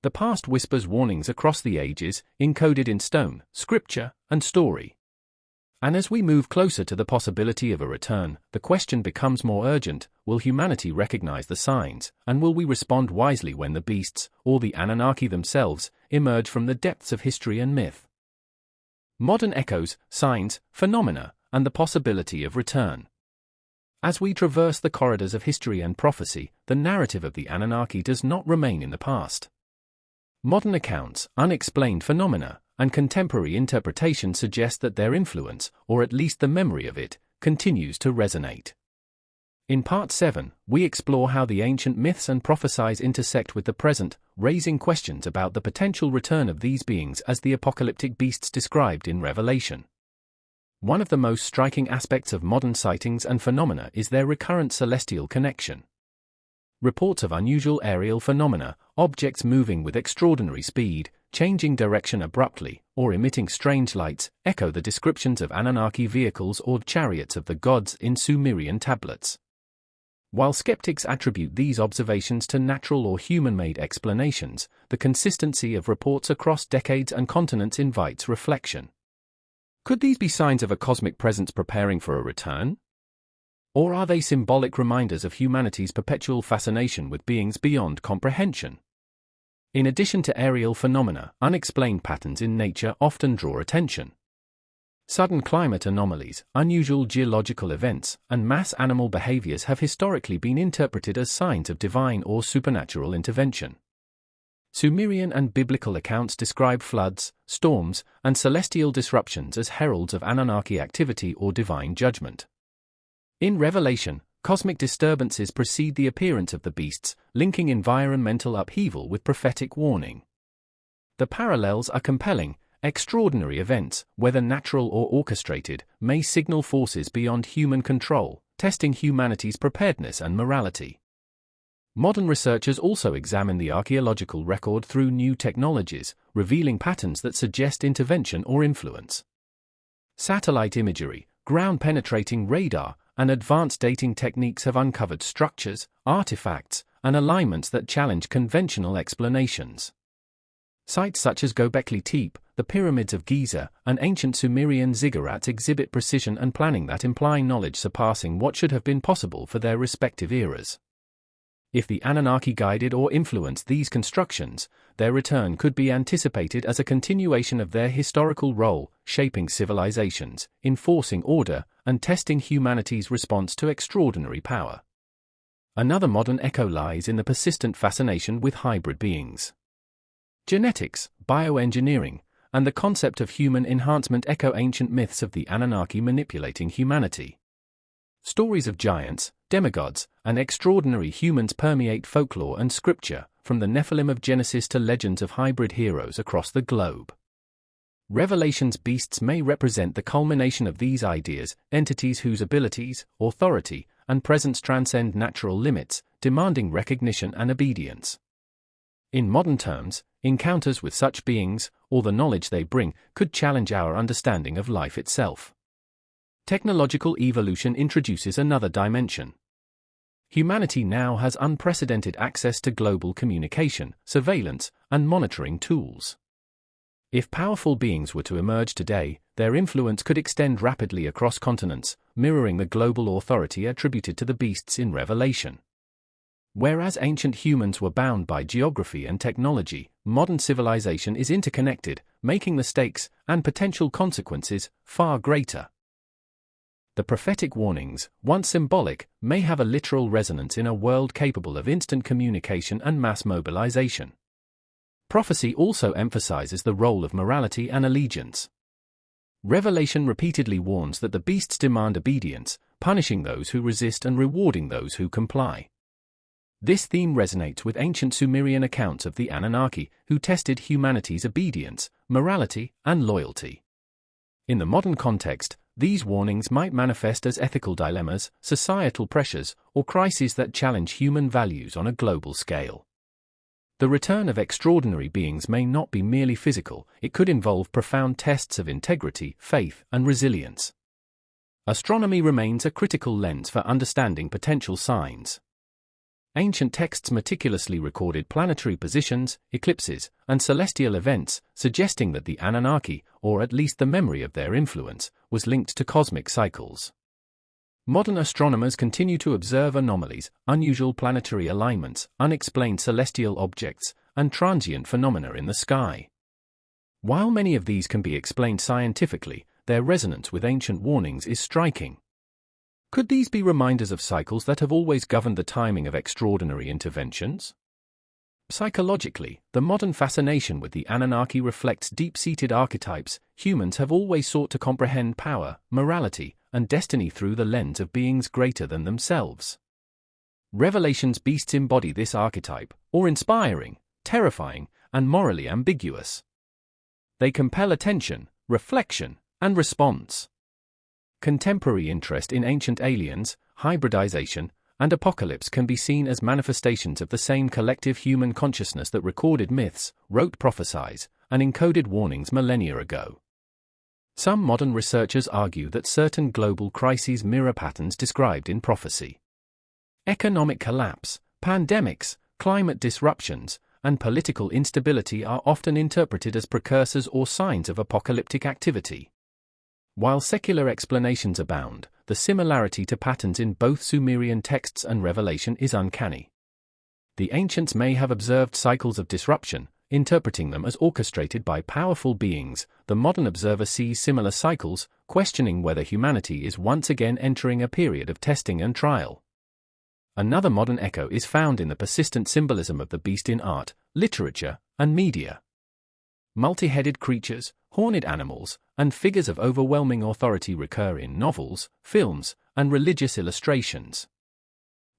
The past whispers warnings across the ages, encoded in stone, scripture, and story. And as we move closer to the possibility of a return, the question becomes more urgent: will humanity recognize the signs, and will we respond wisely when the beasts, or the Anunnaki themselves, emerge from the depths of history and myth? Modern echoes, signs, phenomena, and the possibility of return. As we traverse the corridors of history and prophecy, the narrative of the Anunnaki does not remain in the past. Modern accounts, unexplained phenomena, and contemporary interpretation suggest that their influence, or at least the memory of it, continues to resonate. In Part 7, we explore how the ancient myths and prophecies intersect with the present, raising questions about the potential return of these beings as the apocalyptic beasts described in Revelation. One of the most striking aspects of modern sightings and phenomena is their recurrent celestial connection. Reports of unusual aerial phenomena, objects moving with extraordinary speed, changing direction abruptly, or emitting strange lights, echo the descriptions of Anunnaki vehicles or chariots of the gods in Sumerian tablets. While skeptics attribute these observations to natural or human-made explanations, the consistency of reports across decades and continents invites reflection. Could these be signs of a cosmic presence preparing for a return? Or are they symbolic reminders of humanity's perpetual fascination with beings beyond comprehension? In addition to aerial phenomena, unexplained patterns in nature often draw attention. Sudden climate anomalies, unusual geological events, and mass animal behaviors have historically been interpreted as signs of divine or supernatural intervention. Sumerian and biblical accounts describe floods, storms, and celestial disruptions as heralds of Anunnaki activity or divine judgment. In Revelation, cosmic disturbances precede the appearance of the beasts, linking environmental upheaval with prophetic warning. The parallels are compelling. Extraordinary events, whether natural or orchestrated, may signal forces beyond human control, testing humanity's preparedness and morality. Modern researchers also examine the archaeological record through new technologies, revealing patterns that suggest intervention or influence. Satellite imagery, ground-penetrating radar, and advanced dating techniques have uncovered structures, artifacts, and alignments that challenge conventional explanations. Sites such as Göbekli Tepe, the pyramids of Giza, and ancient Sumerian ziggurats exhibit precision and planning that imply knowledge surpassing what should have been possible for their respective eras. If the Anunnaki guided or influenced these constructions, their return could be anticipated as a continuation of their historical role, shaping civilizations, enforcing order, and testing humanity's response to extraordinary power. Another modern echo lies in the persistent fascination with hybrid beings. Genetics, bioengineering, and the concept of human enhancement echo ancient myths of the Anunnaki manipulating humanity. Stories of giants, demigods, and extraordinary humans permeate folklore and scripture, from the Nephilim of Genesis to legends of hybrid heroes across the globe. Revelation's beasts may represent the culmination of these ideas, entities whose abilities, authority, and presence transcend natural limits, demanding recognition and obedience. In modern terms, encounters with such beings, or the knowledge they bring, could challenge our understanding of life itself. Technological evolution introduces another dimension. Humanity now has unprecedented access to global communication, surveillance, and monitoring tools. If powerful beings were to emerge today, their influence could extend rapidly across continents, mirroring the global authority attributed to the beasts in Revelation. Whereas ancient humans were bound by geography and technology, modern civilization is interconnected, making the stakes and potential consequences far greater. The prophetic warnings, once symbolic, may have a literal resonance in a world capable of instant communication and mass mobilization. Prophecy also emphasizes the role of morality and allegiance. Revelation repeatedly warns that the beasts demand obedience, punishing those who resist and rewarding those who comply. This theme resonates with ancient Sumerian accounts of the Anunnaki, who tested humanity's obedience, morality, and loyalty. In the modern context, these warnings might manifest as ethical dilemmas, societal pressures, or crises that challenge human values on a global scale. The return of extraordinary beings may not be merely physical, it could involve profound tests of integrity, faith, and resilience. Astronomy remains a critical lens for understanding potential signs. Ancient texts meticulously recorded planetary positions, eclipses, and celestial events, suggesting that the Anunnaki, or at least the memory of their influence, was linked to cosmic cycles. Modern astronomers continue to observe anomalies, unusual planetary alignments, unexplained celestial objects, and transient phenomena in the sky. While many of these can be explained scientifically, their resonance with ancient warnings is striking. Could these be reminders of cycles that have always governed the timing of extraordinary interventions? Psychologically, the modern fascination with the Anunnaki reflects deep-seated archetypes. Humans have always sought to comprehend power, morality, and destiny through the lens of beings greater than themselves. Revelation's beasts embody this archetype, or inspiring, terrifying, and morally ambiguous. They compel attention, reflection, and response. Contemporary interest in ancient aliens, hybridization, and apocalypse can be seen as manifestations of the same collective human consciousness that recorded myths, wrote prophecies, and encoded warnings millennia ago. Some modern researchers argue that certain global crises mirror patterns described in prophecy. Economic collapse, pandemics, climate disruptions, and political instability are often interpreted as precursors or signs of apocalyptic activity. While secular explanations abound, the similarity to patterns in both Sumerian texts and Revelation is uncanny. The ancients may have observed cycles of disruption, interpreting them as orchestrated by powerful beings. The modern observer sees similar cycles, questioning whether humanity is once again entering a period of testing and trial. Another modern echo is found in the persistent symbolism of the beast in art, literature, and media. Multi-headed creatures, horned animals, and figures of overwhelming authority recur in novels, films, and religious illustrations.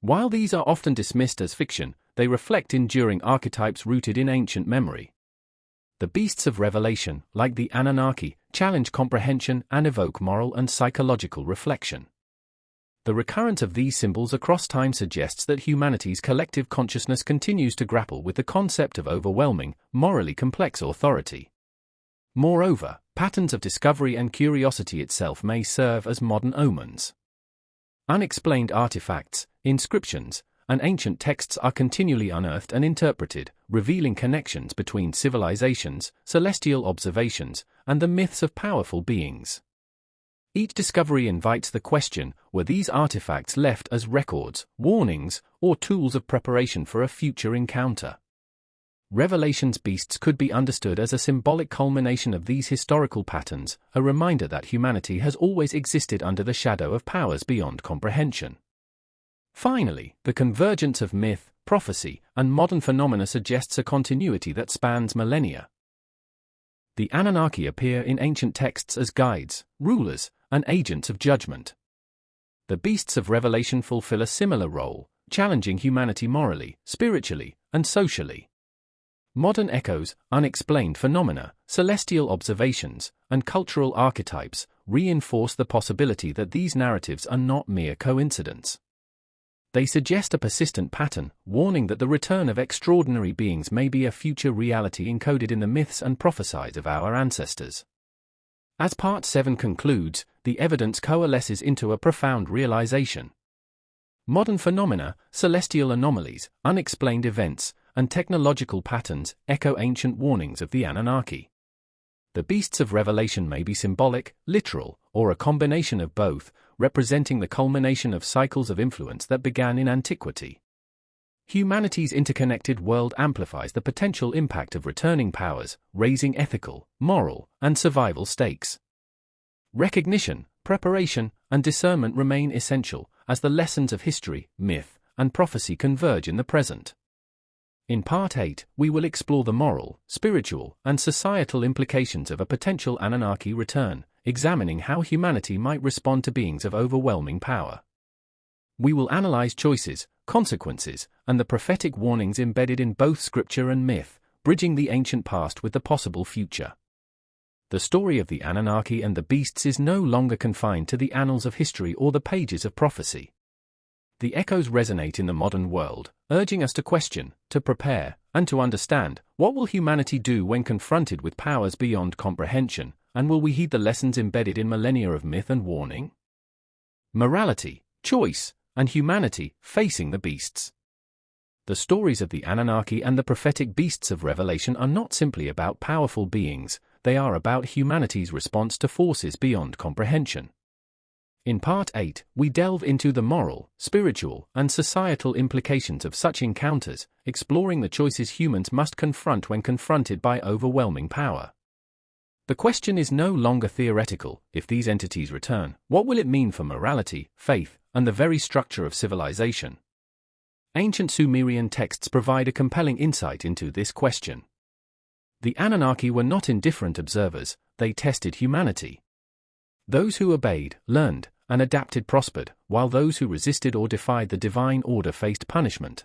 While these are often dismissed as fiction, they reflect enduring archetypes rooted in ancient memory. The beasts of Revelation, like the Anunnaki, challenge comprehension and evoke moral and psychological reflection. The recurrence of these symbols across time suggests that humanity's collective consciousness continues to grapple with the concept of overwhelming, morally complex authority. Moreover, patterns of discovery and curiosity itself may serve as modern omens. Unexplained artifacts, inscriptions, and ancient texts are continually unearthed and interpreted, revealing connections between civilizations, celestial observations, and the myths of powerful beings. Each discovery invites the question, were these artifacts left as records, warnings, or tools of preparation for a future encounter? Revelation's beasts could be understood as a symbolic culmination of these historical patterns, a reminder that humanity has always existed under the shadow of powers beyond comprehension. Finally, the convergence of myth, prophecy, and modern phenomena suggests a continuity that spans millennia. The Anunnaki appear in ancient texts as guides, rulers, and agents of judgment. The beasts of Revelation fulfill a similar role, challenging humanity morally, spiritually, and socially. Modern echoes, unexplained phenomena, celestial observations, and cultural archetypes reinforce the possibility that these narratives are not mere coincidence. They suggest a persistent pattern, warning that the return of extraordinary beings may be a future reality encoded in the myths and prophecies of our ancestors. As Part 7 concludes, the evidence coalesces into a profound realization. Modern phenomena, celestial anomalies, unexplained events, and technological patterns echo ancient warnings of the Anunnaki. The beasts of Revelation may be symbolic, literal, or a combination of both, representing the culmination of cycles of influence that began in antiquity. Humanity's interconnected world amplifies the potential impact of returning powers, raising ethical, moral, and survival stakes. Recognition, preparation, and discernment remain essential as the lessons of history, myth, and prophecy converge in the present. In Part 8, we will explore the moral, spiritual, and societal implications of a potential Anunnaki return, examining how humanity might respond to beings of overwhelming power. We will analyze choices, consequences, and the prophetic warnings embedded in both scripture and myth, bridging the ancient past with the possible future. The story of the Anunnaki and the beasts is no longer confined to the annals of history or the pages of prophecy. The echoes resonate in the modern world, urging us to question, to prepare, and to understand. What will humanity do when confronted with powers beyond comprehension, and will we heed the lessons embedded in millennia of myth and warning? Morality, choice, and humanity facing the beasts. The stories of the Anunnaki and the prophetic beasts of Revelation are not simply about powerful beings, they are about humanity's response to forces beyond comprehension. In Part 8, we delve into the moral, spiritual, and societal implications of such encounters, exploring the choices humans must confront when confronted by overwhelming power. The question is no longer theoretical: if these entities return, what will it mean for morality, faith, and the very structure of civilization? Ancient Sumerian texts provide a compelling insight into this question. The Anunnaki were not indifferent observers, they tested humanity. Those who obeyed, learned, and adapted prospered, while those who resisted or defied the divine order faced punishment.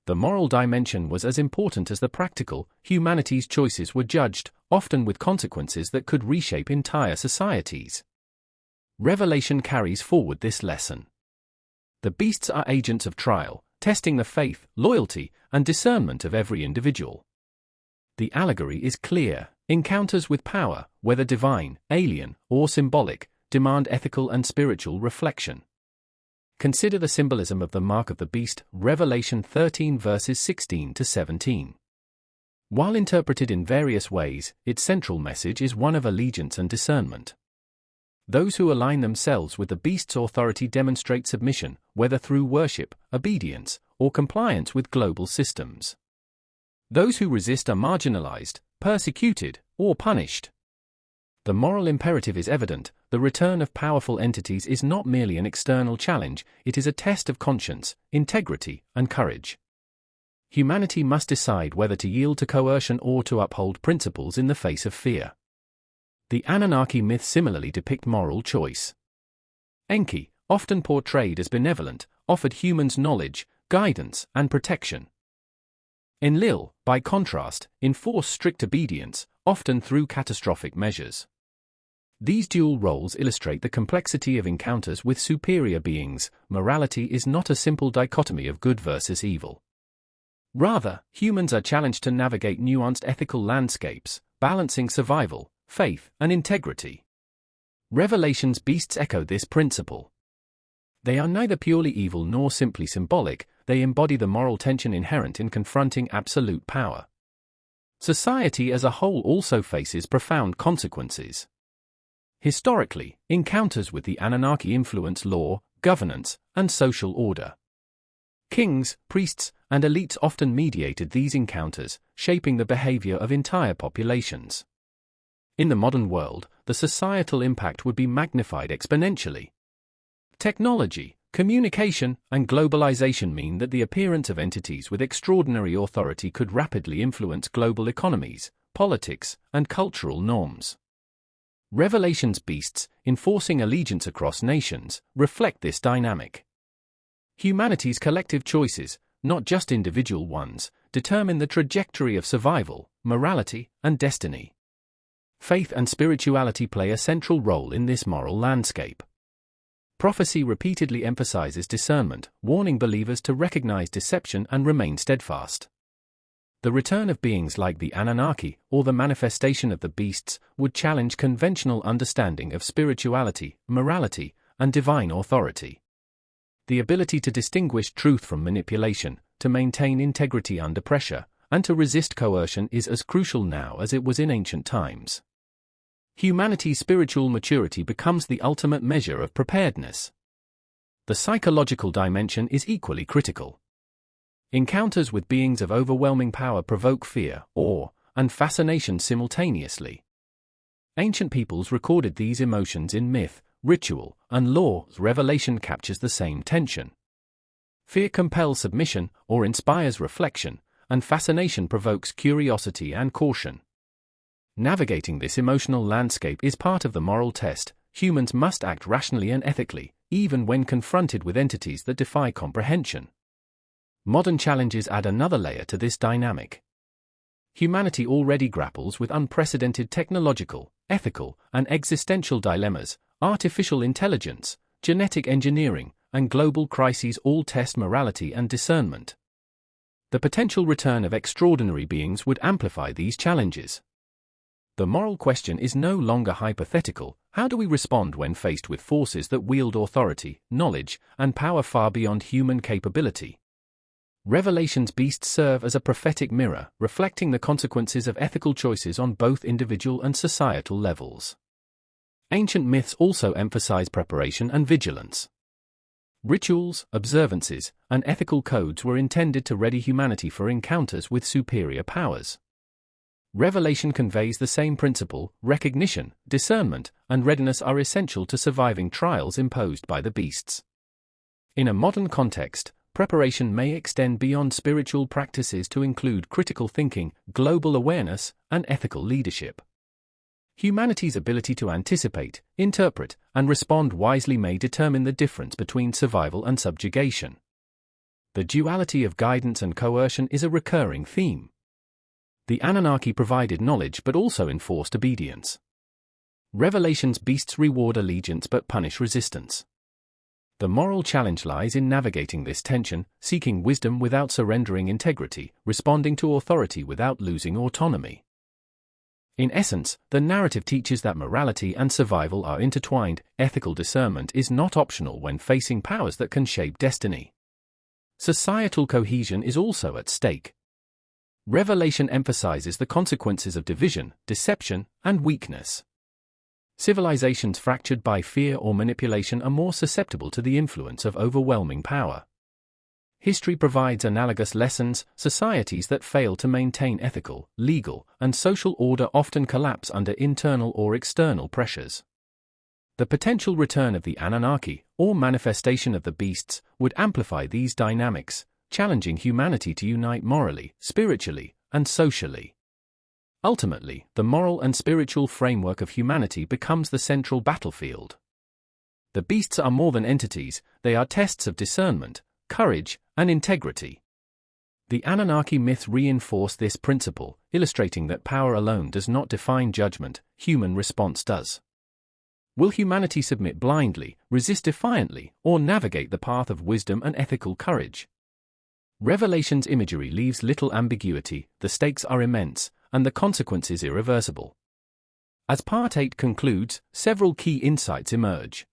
The moral dimension was as important as the practical. Humanity's choices were judged, often with consequences that could reshape entire societies. Revelation carries forward this lesson. The beasts are agents of trial, testing the faith, loyalty, and discernment of every individual. The allegory is clear: encounters with power, whether divine, alien, or symbolic, demand ethical and spiritual reflection. Consider the symbolism of the mark of the beast, Revelation 13 verses 16 to 17. While interpreted in various ways, its central message is one of allegiance and discernment. Those who align themselves with the beast's authority demonstrate submission, whether through worship, obedience, or compliance with global systems. Those who resist are marginalized, persecuted, or punished. The moral imperative is evident: the return of powerful entities is not merely an external challenge, it is a test of conscience, integrity, and courage. Humanity must decide whether to yield to coercion or to uphold principles in the face of fear. The Anunnaki myths similarly depict moral choice. Enki, often portrayed as benevolent, offered humans knowledge, guidance, and protection. Enlil, by contrast, enforced strict obedience, often through catastrophic measures. These dual roles illustrate the complexity of encounters with superior beings. Morality is not a simple dichotomy of good versus evil. Rather, humans are challenged to navigate nuanced ethical landscapes, balancing survival, faith, and integrity. Revelation's beasts echo this principle. They are neither purely evil nor simply symbolic, they embody the moral tension inherent in confronting absolute power. Society as a whole also faces profound consequences. Historically, encounters with the Anunnaki influence law, governance, and social order. Kings, priests, and elites often mediated these encounters, shaping the behavior of entire populations. In the modern world, the societal impact would be magnified exponentially. Technology, Communication and globalization mean that the appearance of entities with extraordinary authority could rapidly influence global economies, politics, and cultural norms. Revelation's beasts, enforcing allegiance across nations, reflect this dynamic. Humanity's collective choices, not just individual ones, determine the trajectory of survival, morality, and destiny. Faith and spirituality play a central role in this moral landscape. Prophecy repeatedly emphasizes discernment, warning believers to recognize deception and remain steadfast. The return of beings like the Anunnaki, or the manifestation of the beasts, would challenge conventional understanding of spirituality, morality, and divine authority. The ability to distinguish truth from manipulation, to maintain integrity under pressure, and to resist coercion is as crucial now as it was in ancient times. Humanity's spiritual maturity becomes the ultimate measure of preparedness. The psychological dimension is equally critical. Encounters with beings of overwhelming power provoke fear, awe, and fascination simultaneously. Ancient peoples recorded these emotions in myth, ritual, and law. Revelation captures the same tension. Fear compels submission, or inspires reflection, and fascination provokes curiosity and caution. Navigating this emotional landscape is part of the moral test. Humans must act rationally and ethically, even when confronted with entities that defy comprehension. Modern challenges add another layer to this dynamic. Humanity already grapples with unprecedented technological, ethical, and existential dilemmas. Artificial intelligence, genetic engineering, and global crises all test morality and discernment. The potential return of extraordinary beings would amplify these challenges. The moral question is no longer hypothetical. How do we respond when faced with forces that wield authority, knowledge, and power far beyond human capability? Revelation's beasts serve as a prophetic mirror, reflecting the consequences of ethical choices on both individual and societal levels. Ancient myths also emphasize preparation and vigilance. Rituals, observances, and ethical codes were intended to ready humanity for encounters with superior powers. Revelation conveys the same principle. Recognition, discernment, and readiness are essential to surviving trials imposed by the beasts. In a modern context, preparation may extend beyond spiritual practices to include critical thinking, global awareness, and ethical leadership. Humanity's ability to anticipate, interpret, and respond wisely may determine the difference between survival and subjugation. The duality of guidance and coercion is a recurring theme. The Anunnaki provided knowledge but also enforced obedience. Revelation's beasts reward allegiance but punish resistance. The moral challenge lies in navigating this tension, seeking wisdom without surrendering integrity, responding to authority without losing autonomy. In essence, the narrative teaches that morality and survival are intertwined. Ethical discernment is not optional when facing powers that can shape destiny. Societal cohesion is also at stake. Revelation emphasizes the consequences of division, deception, and weakness. Civilizations fractured by fear or manipulation are more susceptible to the influence of overwhelming power. History provides analogous lessons. Societies that fail to maintain ethical, legal, and social order often collapse under internal or external pressures. The potential return of the Anunnaki, or manifestation of the beasts, would amplify these dynamics, challenging humanity to unite morally, spiritually, and socially. Ultimately, the moral and spiritual framework of humanity becomes the central battlefield. The beasts are more than entities, they are tests of discernment, courage, and integrity. The Anunnaki myths reinforce this principle, illustrating that power alone does not define judgment, human response does. Will humanity submit blindly, resist defiantly, or navigate the path of wisdom and ethical courage? Revelation's imagery leaves little ambiguity. The stakes are immense, and the consequences irreversible. As Part 8 concludes, several key insights emerge.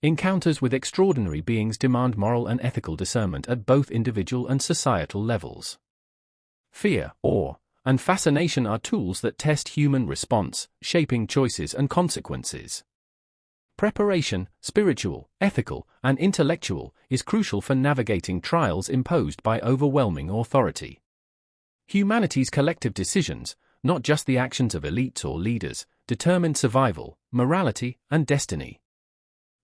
Encounters with extraordinary beings demand moral and ethical discernment at both individual and societal levels. Fear, awe, and fascination are tools that test human response, shaping choices and consequences. Preparation, spiritual, ethical, and intellectual, is crucial for navigating trials imposed by overwhelming authority. Humanity's collective decisions, not just the actions of elites or leaders, determine survival, morality, and destiny.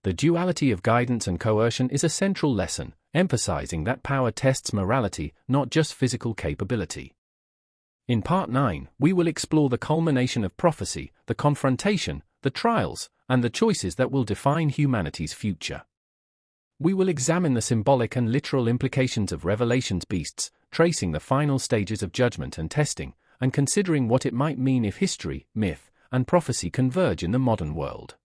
The duality of guidance and coercion is a central lesson, emphasizing that power tests morality, not just physical capability. In Part 9, we will explore the culmination of prophecy, the confrontation, the trials, and the choices that will define humanity's future. We will examine the symbolic and literal implications of Revelation's beasts, tracing the final stages of judgment and testing, and considering what it might mean if history, myth, and prophecy converge in the modern world.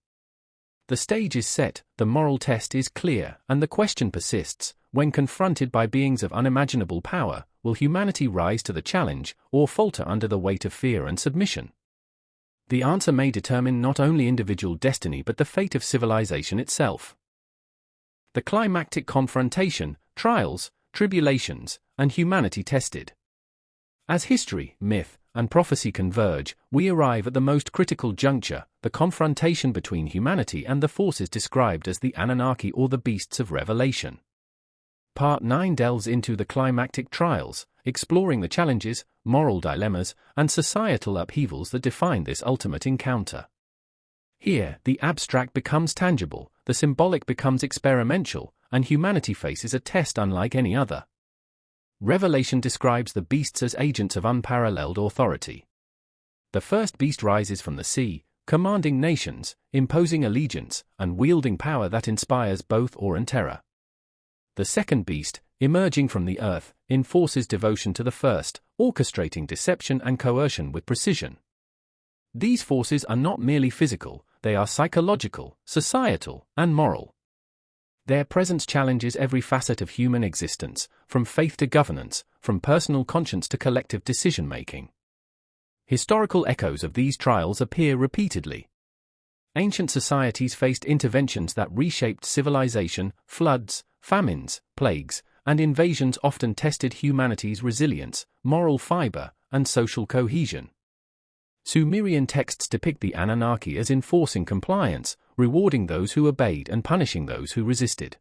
The stage is set, the moral test is clear, and the question persists: when confronted by beings of unimaginable power, will humanity rise to the challenge, or falter under the weight of fear and submission? The answer may determine not only individual destiny but the fate of civilization itself. The climactic confrontation, trials, tribulations, and humanity tested. As history, myth, and prophecy converge, we arrive at the most critical juncture, the confrontation between humanity and the forces described as the Anunnaki or the beasts of Revelation. Part 9 delves into the climactic trials, exploring the challenges, moral dilemmas, and societal upheavals that define this ultimate encounter. Here, the abstract becomes tangible, the symbolic becomes experimental, and humanity faces a test unlike any other. Revelation describes the beasts as agents of unparalleled authority. The first beast rises from the sea, commanding nations, imposing allegiance, and wielding power that inspires both awe and terror. The second beast, emerging from the earth, enforces devotion to the first, orchestrating deception and coercion with precision. These forces are not merely physical, they are psychological, societal, and moral. Their presence challenges every facet of human existence, from faith to governance, from personal conscience to collective decision-making. Historical echoes of these trials appear repeatedly. Ancient societies faced interventions that reshaped civilization, floods, famines, plagues, and invasions often tested humanity's resilience, moral fiber, and social cohesion. Sumerian texts depict the Anunnaki as enforcing compliance, rewarding those who obeyed and punishing those who resisted.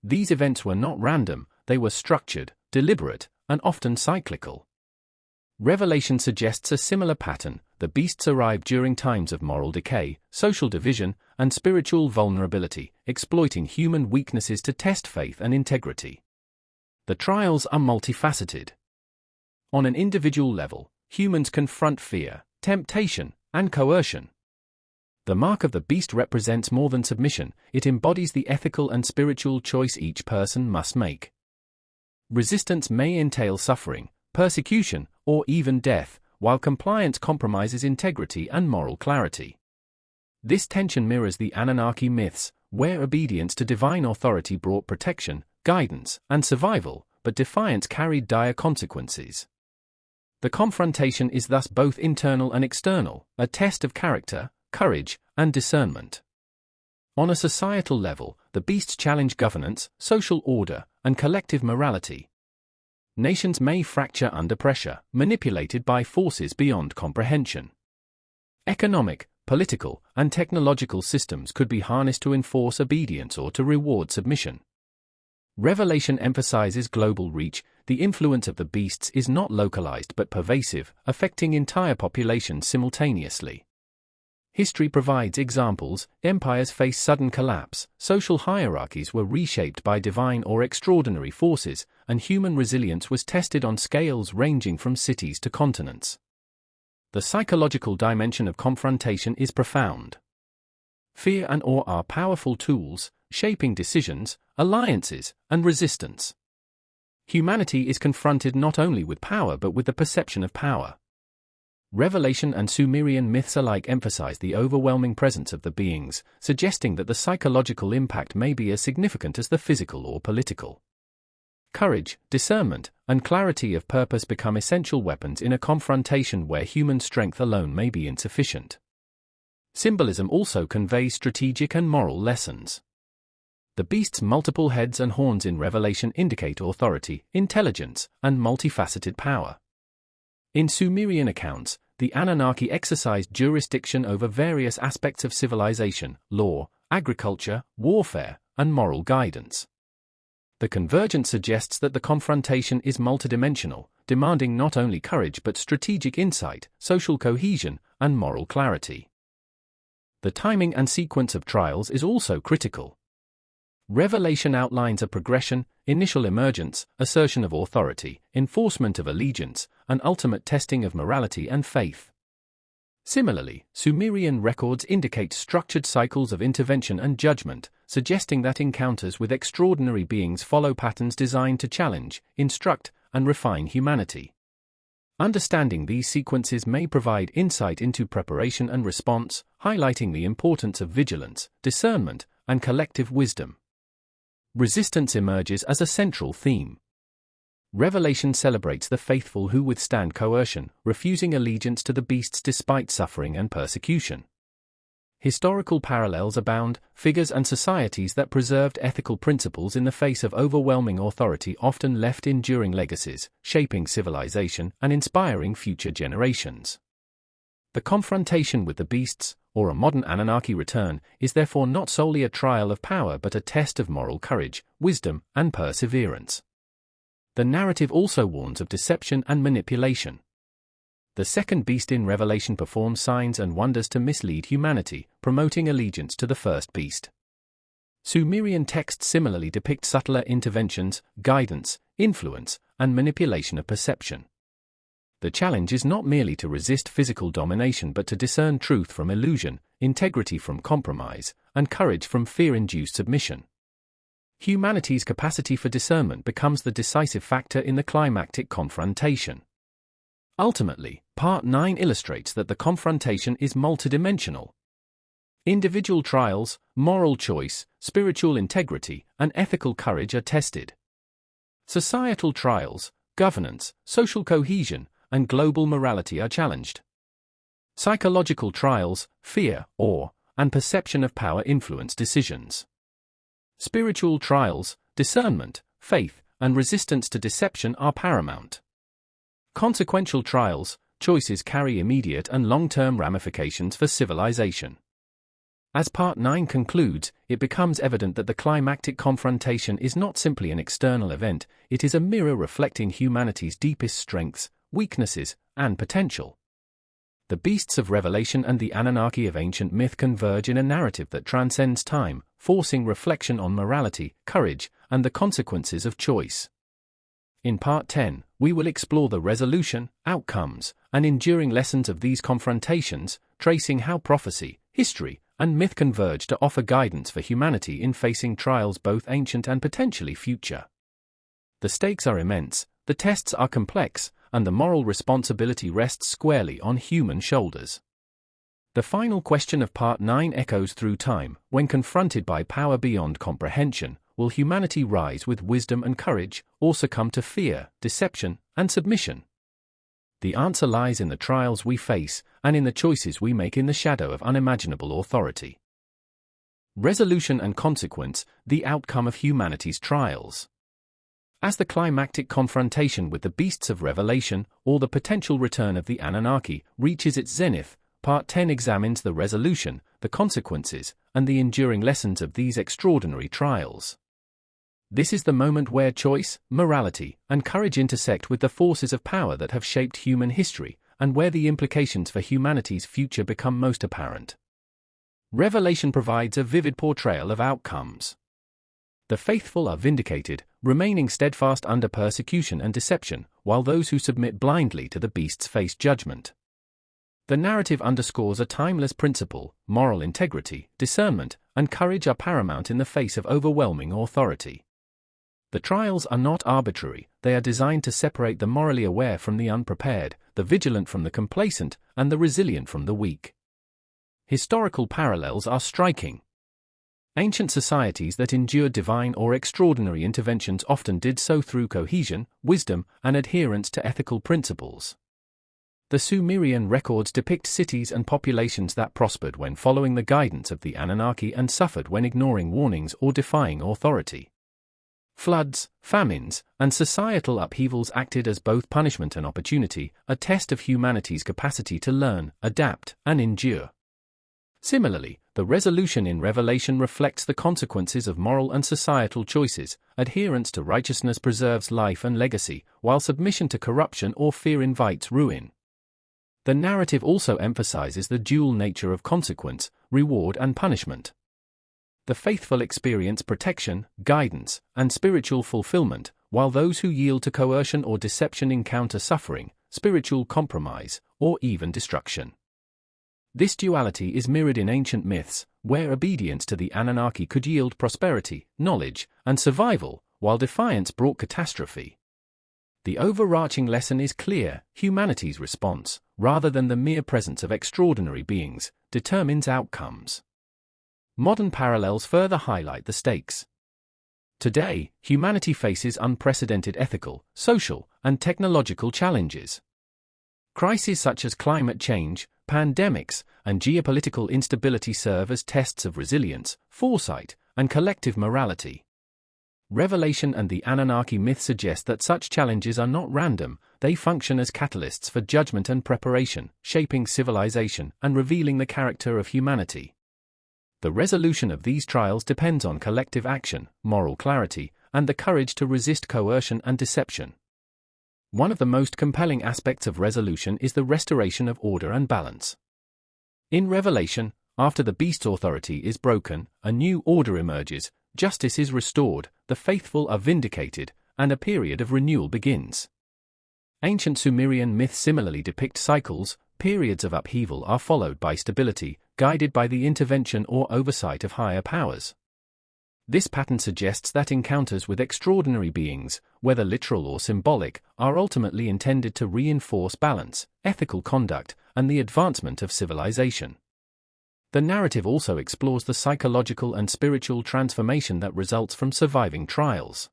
These events were not random, they were structured, deliberate, and often cyclical. Revelation suggests a similar pattern: the beasts arrive during times of moral decay, social division, and spiritual vulnerability, exploiting human weaknesses to test faith and integrity. The trials are multifaceted. On an individual level, humans confront fear, temptation, and coercion. The mark of the beast represents more than submission, it embodies the ethical and spiritual choice each person must make. Resistance may entail suffering, persecution, or even death, while compliance compromises integrity and moral clarity. This tension mirrors the Anunnaki myths, where obedience to divine authority brought protection, guidance, and survival, but defiance carried dire consequences. The confrontation is thus both internal and external, a test of character, courage, and discernment. On a societal level, the beasts challenge governance, social order, and collective morality. Nations may fracture under pressure, manipulated by forces beyond comprehension. Economic, political, and technological systems could be harnessed to enforce obedience or to reward submission. Revelation emphasizes global reach. The influence of the beasts is not localized but pervasive, affecting entire populations simultaneously. History provides examples: empires faced sudden collapse, social hierarchies were reshaped by divine or extraordinary forces, and human resilience was tested on scales ranging from cities to continents. The psychological dimension of confrontation is profound. Fear and awe are powerful tools, shaping decisions, alliances, and resistance. Humanity is confronted not only with power but with the perception of power. Revelation and Sumerian myths alike emphasize the overwhelming presence of the beings, suggesting that the psychological impact may be as significant as the physical or political. Courage, discernment, and clarity of purpose become essential weapons in a confrontation where human strength alone may be insufficient. Symbolism also conveys strategic and moral lessons. The beast's multiple heads and horns in Revelation indicate authority, intelligence, and multifaceted power. In Sumerian accounts, the Anunnaki exercised jurisdiction over various aspects of civilization, law, agriculture, warfare, and moral guidance. The convergence suggests that the confrontation is multidimensional, demanding not only courage but strategic insight, social cohesion, and moral clarity. The timing and sequence of trials is also critical. Revelation outlines a progression: initial emergence, assertion of authority, enforcement of allegiance, and ultimate testing of morality and faith. Similarly, Sumerian records indicate structured cycles of intervention and judgment, suggesting that encounters with extraordinary beings follow patterns designed to challenge, instruct, and refine humanity. Understanding these sequences may provide insight into preparation and response, highlighting the importance of vigilance, discernment, and collective wisdom. Resistance emerges as a central theme. Revelation celebrates the faithful who withstand coercion, refusing allegiance to the beasts despite suffering and persecution. Historical parallels abound: figures and societies that preserved ethical principles in the face of overwhelming authority often left enduring legacies, shaping civilization and inspiring future generations. The confrontation with the beasts, or a modern Anunnaki return, is therefore not solely a trial of power but a test of moral courage, wisdom, and perseverance. The narrative also warns of deception and manipulation. The second beast in Revelation performs signs and wonders to mislead humanity, promoting allegiance to the first beast. Sumerian texts similarly depict subtler interventions, guidance, influence, and manipulation of perception. The challenge is not merely to resist physical domination but to discern truth from illusion, integrity from compromise, and courage from fear-induced submission. Humanity's capacity for discernment becomes the decisive factor in the climactic confrontation. Ultimately, Part 9 illustrates that the confrontation is multidimensional. Individual trials, moral choice, spiritual integrity, and ethical courage are tested. Societal trials, governance, social cohesion, and global morality are challenged. Psychological trials, fear, awe, and perception of power influence decisions. Spiritual trials, discernment, faith, and resistance to deception are paramount. Consequential trials, choices carry immediate and long-term ramifications for civilization. As Part 9 concludes, it becomes evident that the climactic confrontation is not simply an external event, it is a mirror reflecting humanity's deepest strengths, weaknesses, and potential. The beasts of Revelation and the Anunnaki of ancient myth converge in a narrative that transcends time, forcing reflection on morality, courage, and the consequences of choice. In Part 10, we will explore the resolution, outcomes, and enduring lessons of these confrontations, tracing how prophecy, history, and myth converge to offer guidance for humanity in facing trials both ancient and potentially future. The stakes are immense, the tests are complex, and the moral responsibility rests squarely on human shoulders. The final question of Part 9 echoes through time: when confronted by power beyond comprehension, will humanity rise with wisdom and courage, or succumb to fear, deception, and submission? The answer lies in the trials we face, and in the choices we make in the shadow of unimaginable authority. Resolution and consequence: the outcome of humanity's trials. As the climactic confrontation with the beasts of Revelation, or the potential return of the Anunnaki, reaches its zenith, Part 10 examines the resolution, the consequences, and the enduring lessons of these extraordinary trials. This is the moment where choice, morality, and courage intersect with the forces of power that have shaped human history, and where the implications for humanity's future become most apparent. Revelation provides a vivid portrayal of outcomes. The faithful are vindicated, remaining steadfast under persecution and deception, while those who submit blindly to the beasts face judgment. The narrative underscores a timeless principle: moral integrity, discernment, and courage are paramount in the face of overwhelming authority. The trials are not arbitrary, they are designed to separate the morally aware from the unprepared, the vigilant from the complacent, and the resilient from the weak. Historical parallels are striking. Ancient societies that endured divine or extraordinary interventions often did so through cohesion, wisdom, and adherence to ethical principles. The Sumerian records depict cities and populations that prospered when following the guidance of the Anunnaki and suffered when ignoring warnings or defying authority. Floods, famines, and societal upheavals acted as both punishment and opportunity, a test of humanity's capacity to learn, adapt, and endure. Similarly, the resolution in Revelation reflects the consequences of moral and societal choices. Adherence to righteousness preserves life and legacy, while submission to corruption or fear invites ruin. The narrative also emphasizes the dual nature of consequence, reward and punishment. The faithful experience protection, guidance, and spiritual fulfillment, while those who yield to coercion or deception encounter suffering, spiritual compromise, or even destruction. This duality is mirrored in ancient myths, where obedience to the Anunnaki could yield prosperity, knowledge, and survival, while defiance brought catastrophe. The overarching lesson is clear: humanity's response, rather than the mere presence of extraordinary beings, determines outcomes. Modern parallels further highlight the stakes. Today, humanity faces unprecedented ethical, social, and technological challenges. Crises such as climate change, pandemics, and geopolitical instability serve as tests of resilience, foresight, and collective morality. Revelation and the Anunnaki myth suggest that such challenges are not random; they function as catalysts for judgment and preparation, shaping civilization and revealing the character of humanity. The resolution of these trials depends on collective action, moral clarity, and the courage to resist coercion and deception. One of the most compelling aspects of resolution is the restoration of order and balance. In Revelation, after the beast's authority is broken, a new order emerges, justice is restored, the faithful are vindicated, and a period of renewal begins. Ancient Sumerian myths similarly depict cycles. Periods of upheaval are followed by stability, guided by the intervention or oversight of higher powers. This pattern suggests that encounters with extraordinary beings, whether literal or symbolic, are ultimately intended to reinforce balance, ethical conduct, and the advancement of civilization. The narrative also explores the psychological and spiritual transformation that results from surviving trials.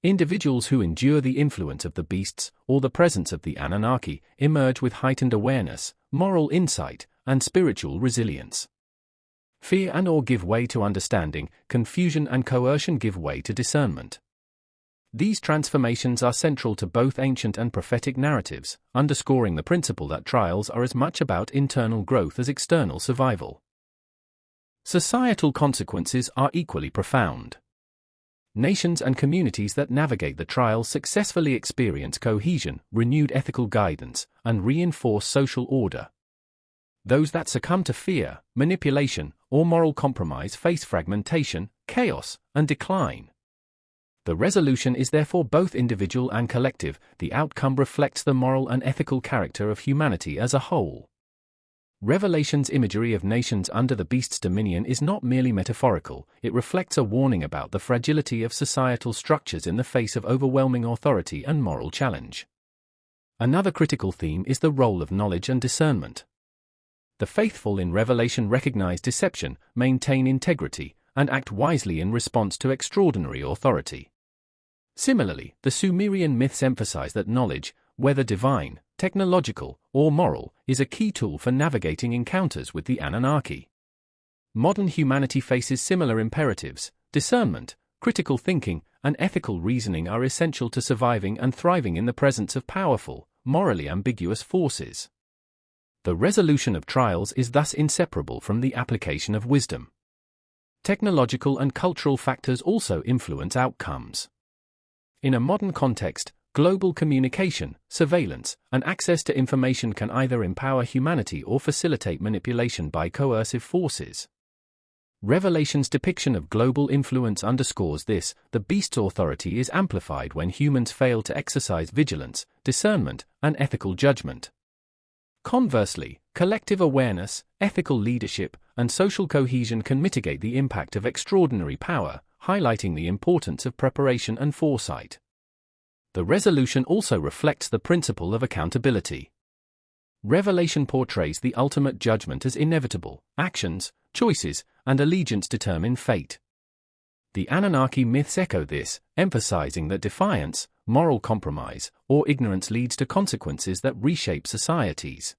Individuals who endure the influence of the beasts, or the presence of the Anunnaki, emerge with heightened awareness, moral insight, and spiritual resilience. Fear and awe give way to understanding, confusion and coercion give way to discernment. These transformations are central to both ancient and prophetic narratives, underscoring the principle that trials are as much about internal growth as external survival. Societal consequences are equally profound. Nations and communities that navigate the trials successfully experience cohesion, renewed ethical guidance, and reinforce social order. Those that succumb to fear, manipulation, or moral compromise face fragmentation, chaos, and decline. The resolution is therefore both individual and collective. The outcome reflects the moral and ethical character of humanity as a whole. Revelation's imagery of nations under the beast's dominion is not merely metaphorical; it reflects a warning about the fragility of societal structures in the face of overwhelming authority and moral challenge. Another critical theme is the role of knowledge and discernment. The faithful in Revelation recognize deception, maintain integrity, and act wisely in response to extraordinary authority. Similarly, the Sumerian myths emphasize that knowledge, whether divine, technological, or moral, is a key tool for navigating encounters with the Anunnaki. Modern humanity faces similar imperatives. Discernment, critical thinking, and ethical reasoning are essential to surviving and thriving in the presence of powerful, morally ambiguous forces. The resolution of trials is thus inseparable from the application of wisdom. Technological and cultural factors also influence outcomes. In a modern context, global communication, surveillance, and access to information can either empower humanity or facilitate manipulation by coercive forces. Revelation's depiction of global influence underscores this. The beast's authority is amplified when humans fail to exercise vigilance, discernment, and ethical judgment. Conversely, collective awareness, ethical leadership, and social cohesion can mitigate the impact of extraordinary power, highlighting the importance of preparation and foresight. The resolution also reflects the principle of accountability. Revelation portrays the ultimate judgment as inevitable. Actions, choices, and allegiance determine fate. The Anunnaki myths echo this, emphasizing that defiance, moral compromise, or ignorance leads to consequences that reshape societies.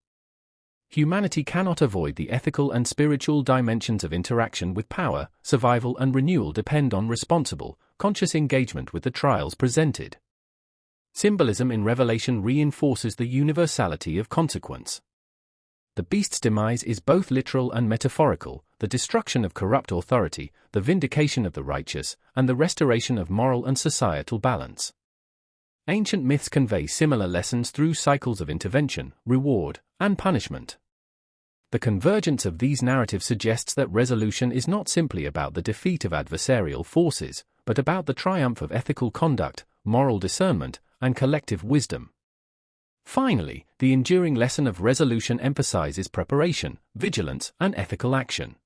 Humanity cannot avoid the ethical and spiritual dimensions of interaction with power. Survival and renewal depend on responsible, conscious engagement with the trials presented. Symbolism in Revelation reinforces the universality of consequence. The beast's demise is both literal and metaphorical: the destruction of corrupt authority, the vindication of the righteous, and the restoration of moral and societal balance. Ancient myths convey similar lessons through cycles of intervention, reward, and punishment. The convergence of these narratives suggests that resolution is not simply about the defeat of adversarial forces, but about the triumph of ethical conduct, moral discernment, and collective wisdom. Finally, the enduring lesson of resolution emphasizes preparation, vigilance, and ethical action.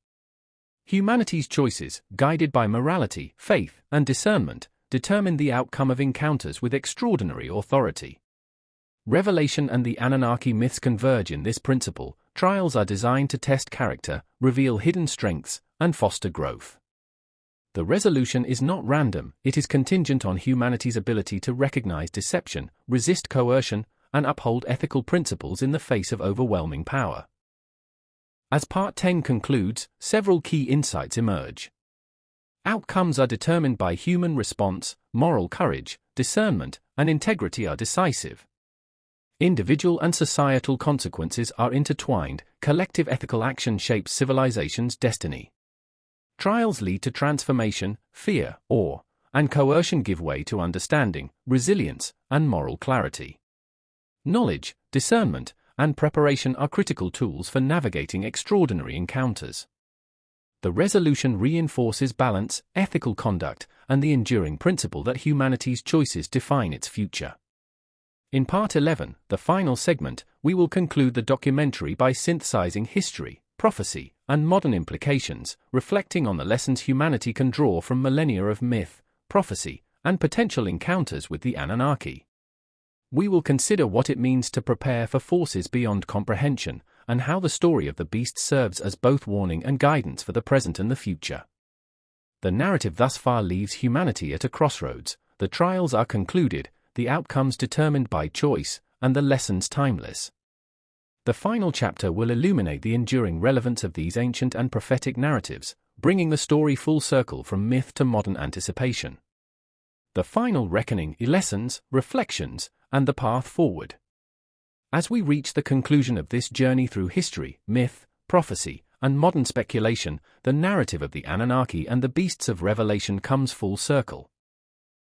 Humanity's choices, guided by morality, faith, and discernment, determine the outcome of encounters with extraordinary authority. Revelation and the Anunnaki myths converge in this principle. Trials are designed to test character, reveal hidden strengths, and foster growth. The resolution is not random, it is contingent on humanity's ability to recognize deception, resist coercion, and uphold ethical principles in the face of overwhelming power. As Part 10 concludes, several key insights emerge. Outcomes are determined by human response, moral courage, discernment, and integrity are decisive. Individual and societal consequences are intertwined, collective ethical action shapes civilization's destiny. Trials lead to transformation, fear, awe, and coercion give way to understanding, resilience, and moral clarity. Knowledge, discernment, and preparation are critical tools for navigating extraordinary encounters. The resolution reinforces balance, ethical conduct, and the enduring principle that humanity's choices define its future. In Part 11, the final segment, we will conclude the documentary by synthesizing history, prophecy, and modern implications, reflecting on the lessons humanity can draw from millennia of myth, prophecy, and potential encounters with the Anunnaki. We will consider what it means to prepare for forces beyond comprehension, and how the story of the beast serves as both warning and guidance for the present and the future. The narrative thus far leaves humanity at a crossroads. The trials are concluded, the outcomes determined by choice, and the lessons timeless. The final chapter will illuminate the enduring relevance of these ancient and prophetic narratives, bringing the story full circle from myth to modern anticipation. The final reckoning, lessons, reflections, and the path forward. As we reach the conclusion of this journey through history, myth, prophecy, and modern speculation, the narrative of the Anunnaki and the beasts of Revelation comes full circle.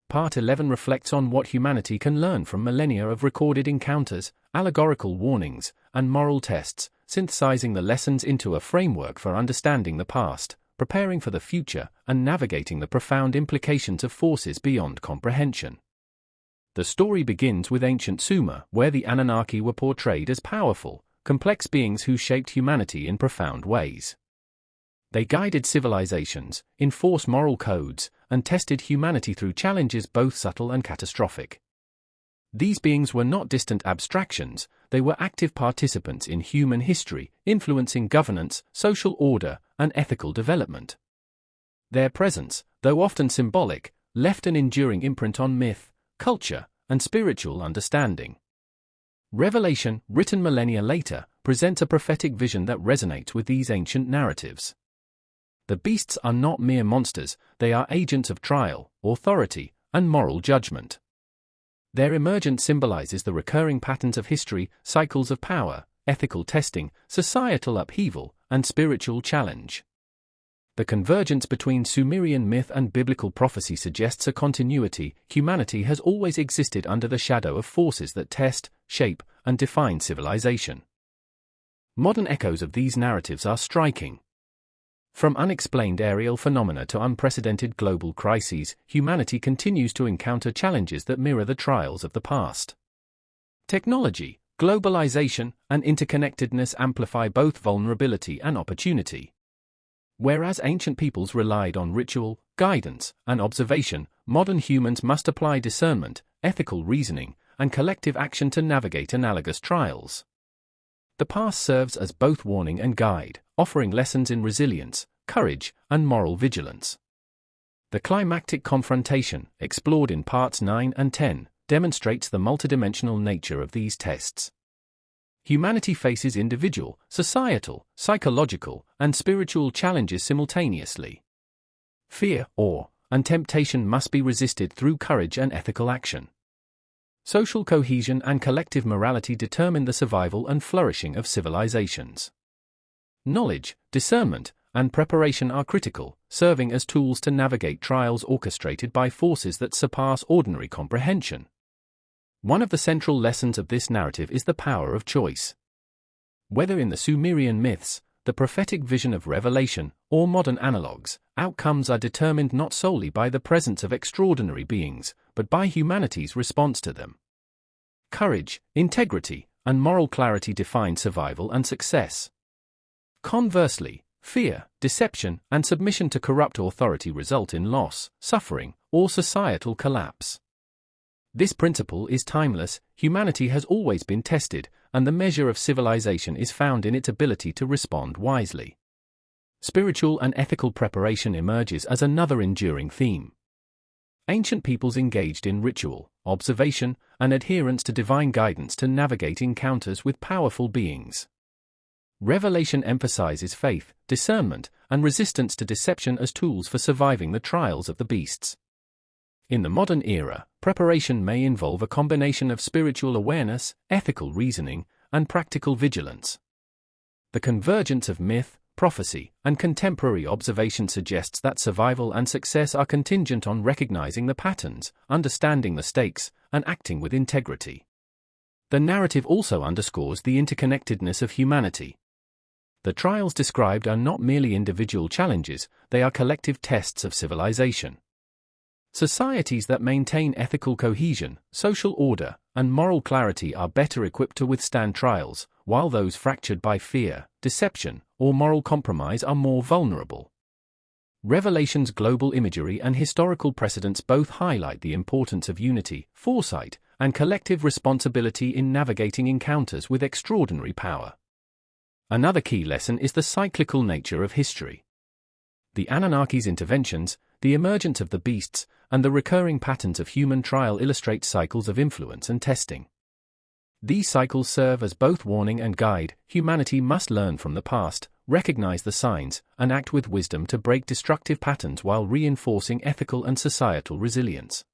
Part 11 reflects on what humanity can learn from millennia of recorded encounters, allegorical warnings, and moral tests, synthesizing the lessons into a framework for understanding the past, preparing for the future, and navigating the profound implications of forces beyond comprehension. The story begins with ancient Sumer, where the Anunnaki were portrayed as powerful, complex beings who shaped humanity in profound ways. They guided civilizations, enforced moral codes, and tested humanity through challenges both subtle and catastrophic. These beings were not distant abstractions, they were active participants in human history, influencing governance, social order, and ethical development. Their presence, though often symbolic, left an enduring imprint on myth, culture, and spiritual understanding. Revelation, written millennia later, presents a prophetic vision that resonates with these ancient narratives. The beasts are not mere monsters, they are agents of trial, authority, and moral judgment. Their emergence symbolizes the recurring patterns of history, cycles of power, ethical testing, societal upheaval, and spiritual challenge. The convergence between Sumerian myth and biblical prophecy suggests a continuity. Humanity has always existed under the shadow of forces that test, shape, and define civilization. Modern echoes of these narratives are striking. From unexplained aerial phenomena to unprecedented global crises, humanity continues to encounter challenges that mirror the trials of the past. Technology, globalization, and interconnectedness amplify both vulnerability and opportunity. Whereas ancient peoples relied on ritual, guidance, and observation, modern humans must apply discernment, ethical reasoning, and collective action to navigate analogous trials. The past serves as both warning and guide, offering lessons in resilience, courage, and moral vigilance. The climactic confrontation, explored in parts 9 and 10, demonstrates the multidimensional nature of these tests. Humanity faces individual, societal, psychological, and spiritual challenges simultaneously. Fear, awe, and temptation must be resisted through courage and ethical action. Social cohesion and collective morality determine the survival and flourishing of civilizations. Knowledge, discernment, and preparation are critical, serving as tools to navigate trials orchestrated by forces that surpass ordinary comprehension. One of the central lessons of this narrative is the power of choice. Whether in the Sumerian myths, the prophetic vision of revelation, or modern analogues, outcomes are determined not solely by the presence of extraordinary beings, but by humanity's response to them. Courage, integrity, and moral clarity define survival and success. Conversely, fear, deception, and submission to corrupt authority result in loss, suffering, or societal collapse. This principle is timeless. Humanity has always been tested, and the measure of civilization is found in its ability to respond wisely. Spiritual and ethical preparation emerges as another enduring theme. Ancient peoples engaged in ritual, observation, and adherence to divine guidance to navigate encounters with powerful beings. Revelation emphasizes faith, discernment, and resistance to deception as tools for surviving the trials of the beasts. In the modern era, preparation may involve a combination of spiritual awareness, ethical reasoning, and practical vigilance. The convergence of myth, prophecy, and contemporary observation suggests that survival and success are contingent on recognizing the patterns, understanding the stakes, and acting with integrity. The narrative also underscores the interconnectedness of humanity. The trials described are not merely individual challenges, they are collective tests of civilization. Societies that maintain ethical cohesion, social order, and moral clarity are better equipped to withstand trials, while those fractured by fear, deception, or moral compromise are more vulnerable. Revelation's global imagery and historical precedents both highlight the importance of unity, foresight, and collective responsibility in navigating encounters with extraordinary power. Another key lesson is the cyclical nature of history. The Anunnaki's interventions, the emergence of the beasts, and the recurring patterns of human trial illustrate cycles of influence and testing. These cycles serve as both warning and guide. Humanity must learn from the past, recognize the signs, and act with wisdom to break destructive patterns while reinforcing ethical and societal resilience.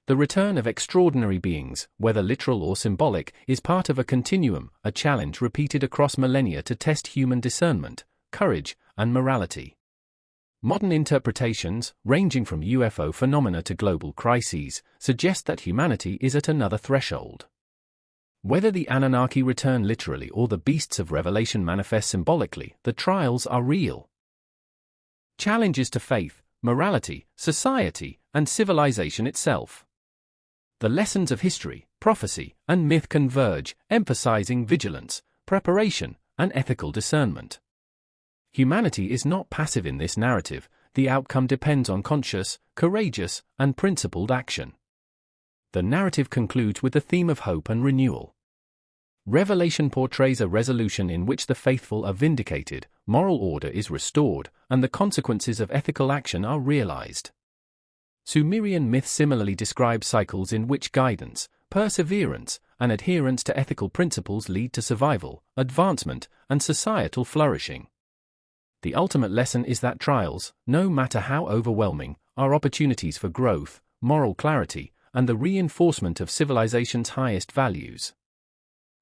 The return of extraordinary beings, whether literal or symbolic, is part of a continuum, a challenge repeated across millennia to test human discernment, courage, and morality. Modern interpretations, ranging from UFO phenomena to global crises, suggest that humanity is at another threshold. Whether the Anunnaki return literally or the beasts of Revelation manifest symbolically, the trials are real. Challenges to faith, morality, society, and civilization itself. The lessons of history, prophecy, and myth converge, emphasizing vigilance, preparation, and ethical discernment. Humanity is not passive in this narrative. The outcome depends on conscious, courageous, and principled action. The narrative concludes with the theme of hope and renewal. Revelation portrays a resolution in which the faithful are vindicated, moral order is restored, and the consequences of ethical action are realized. Sumerian myth similarly describe cycles in which guidance, perseverance, and adherence to ethical principles lead to survival, advancement, and societal flourishing. The ultimate lesson is that trials, no matter how overwhelming, are opportunities for growth, moral clarity, and the reinforcement of civilization's highest values.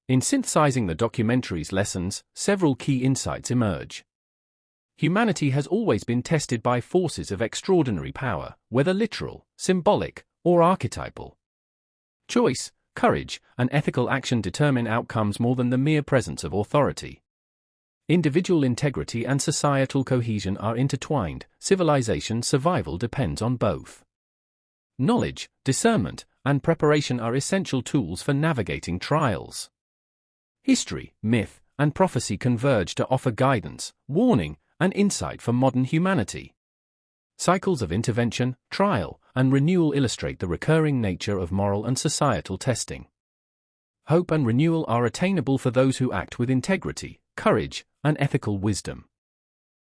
In synthesizing the documentary's lessons, several key insights emerge. Humanity has always been tested by forces of extraordinary power, whether literal, symbolic, or archetypal. Choice, courage, and ethical action determine outcomes more than the mere presence of authority. Individual integrity and societal cohesion are intertwined. Civilization's survival depends on both. Knowledge, discernment, and preparation are essential tools for navigating trials. History, myth, and prophecy converge to offer guidance, warning, and insight for modern humanity. Cycles of intervention, trial, and renewal illustrate the recurring nature of moral and societal testing. Hope and renewal are attainable for those who act with integrity, courage, and ethical wisdom.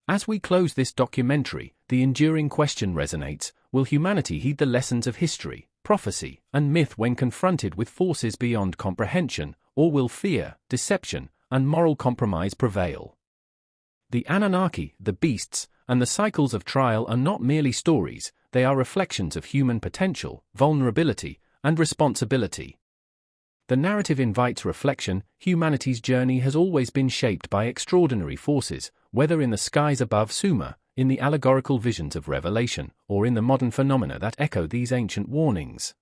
As we close this documentary, the enduring question resonates: will humanity heed the lessons of history, prophecy, and myth when confronted with forces beyond comprehension, or will fear, deception, and moral compromise prevail? The Anunnaki, the beasts, and the cycles of trial are not merely stories, they are reflections of human potential, vulnerability, and responsibility. The narrative invites reflection. Humanity's journey has always been shaped by extraordinary forces, whether in the skies above Sumer, in the allegorical visions of Revelation, or in the modern phenomena that echo these ancient warnings.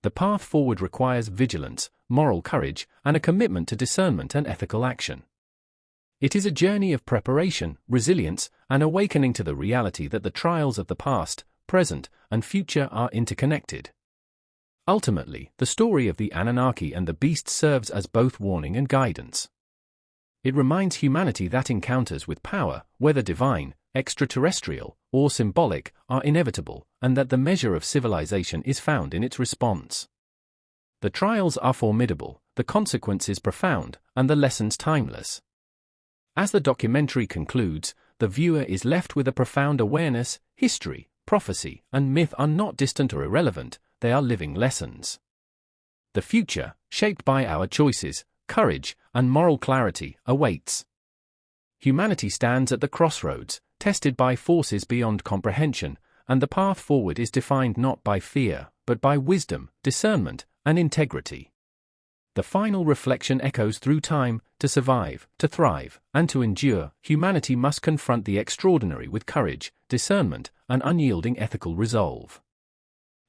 The path forward requires vigilance, moral courage, and a commitment to discernment and ethical action. It is a journey of preparation, resilience, and awakening to the reality that the trials of the past, present, and future are interconnected. Ultimately, the story of the Anunnaki and the beasts serves as both warning and guidance. It reminds humanity that encounters with power, whether divine, extraterrestrial, or symbolic, are inevitable, and that the measure of civilization is found in its response. The trials are formidable, the consequences profound, and the lessons timeless. As the documentary concludes, the viewer is left with a profound awareness: history, prophecy, and myth are not distant or irrelevant, they are living lessons. The future, shaped by our choices, courage, and moral clarity, awaits. Humanity stands at the crossroads, tested by forces beyond comprehension, and the path forward is defined not by fear, but by wisdom, discernment, and integrity. The final reflection echoes through time: to survive, to thrive, and to endure, humanity must confront the extraordinary with courage, discernment, and unyielding ethical resolve.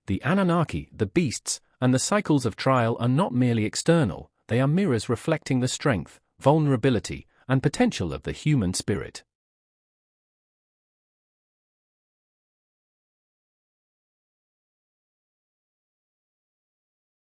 The Anunnaki, the beasts, and the cycles of trial are not merely external, they are mirrors reflecting the strength, vulnerability, and potential of the human spirit.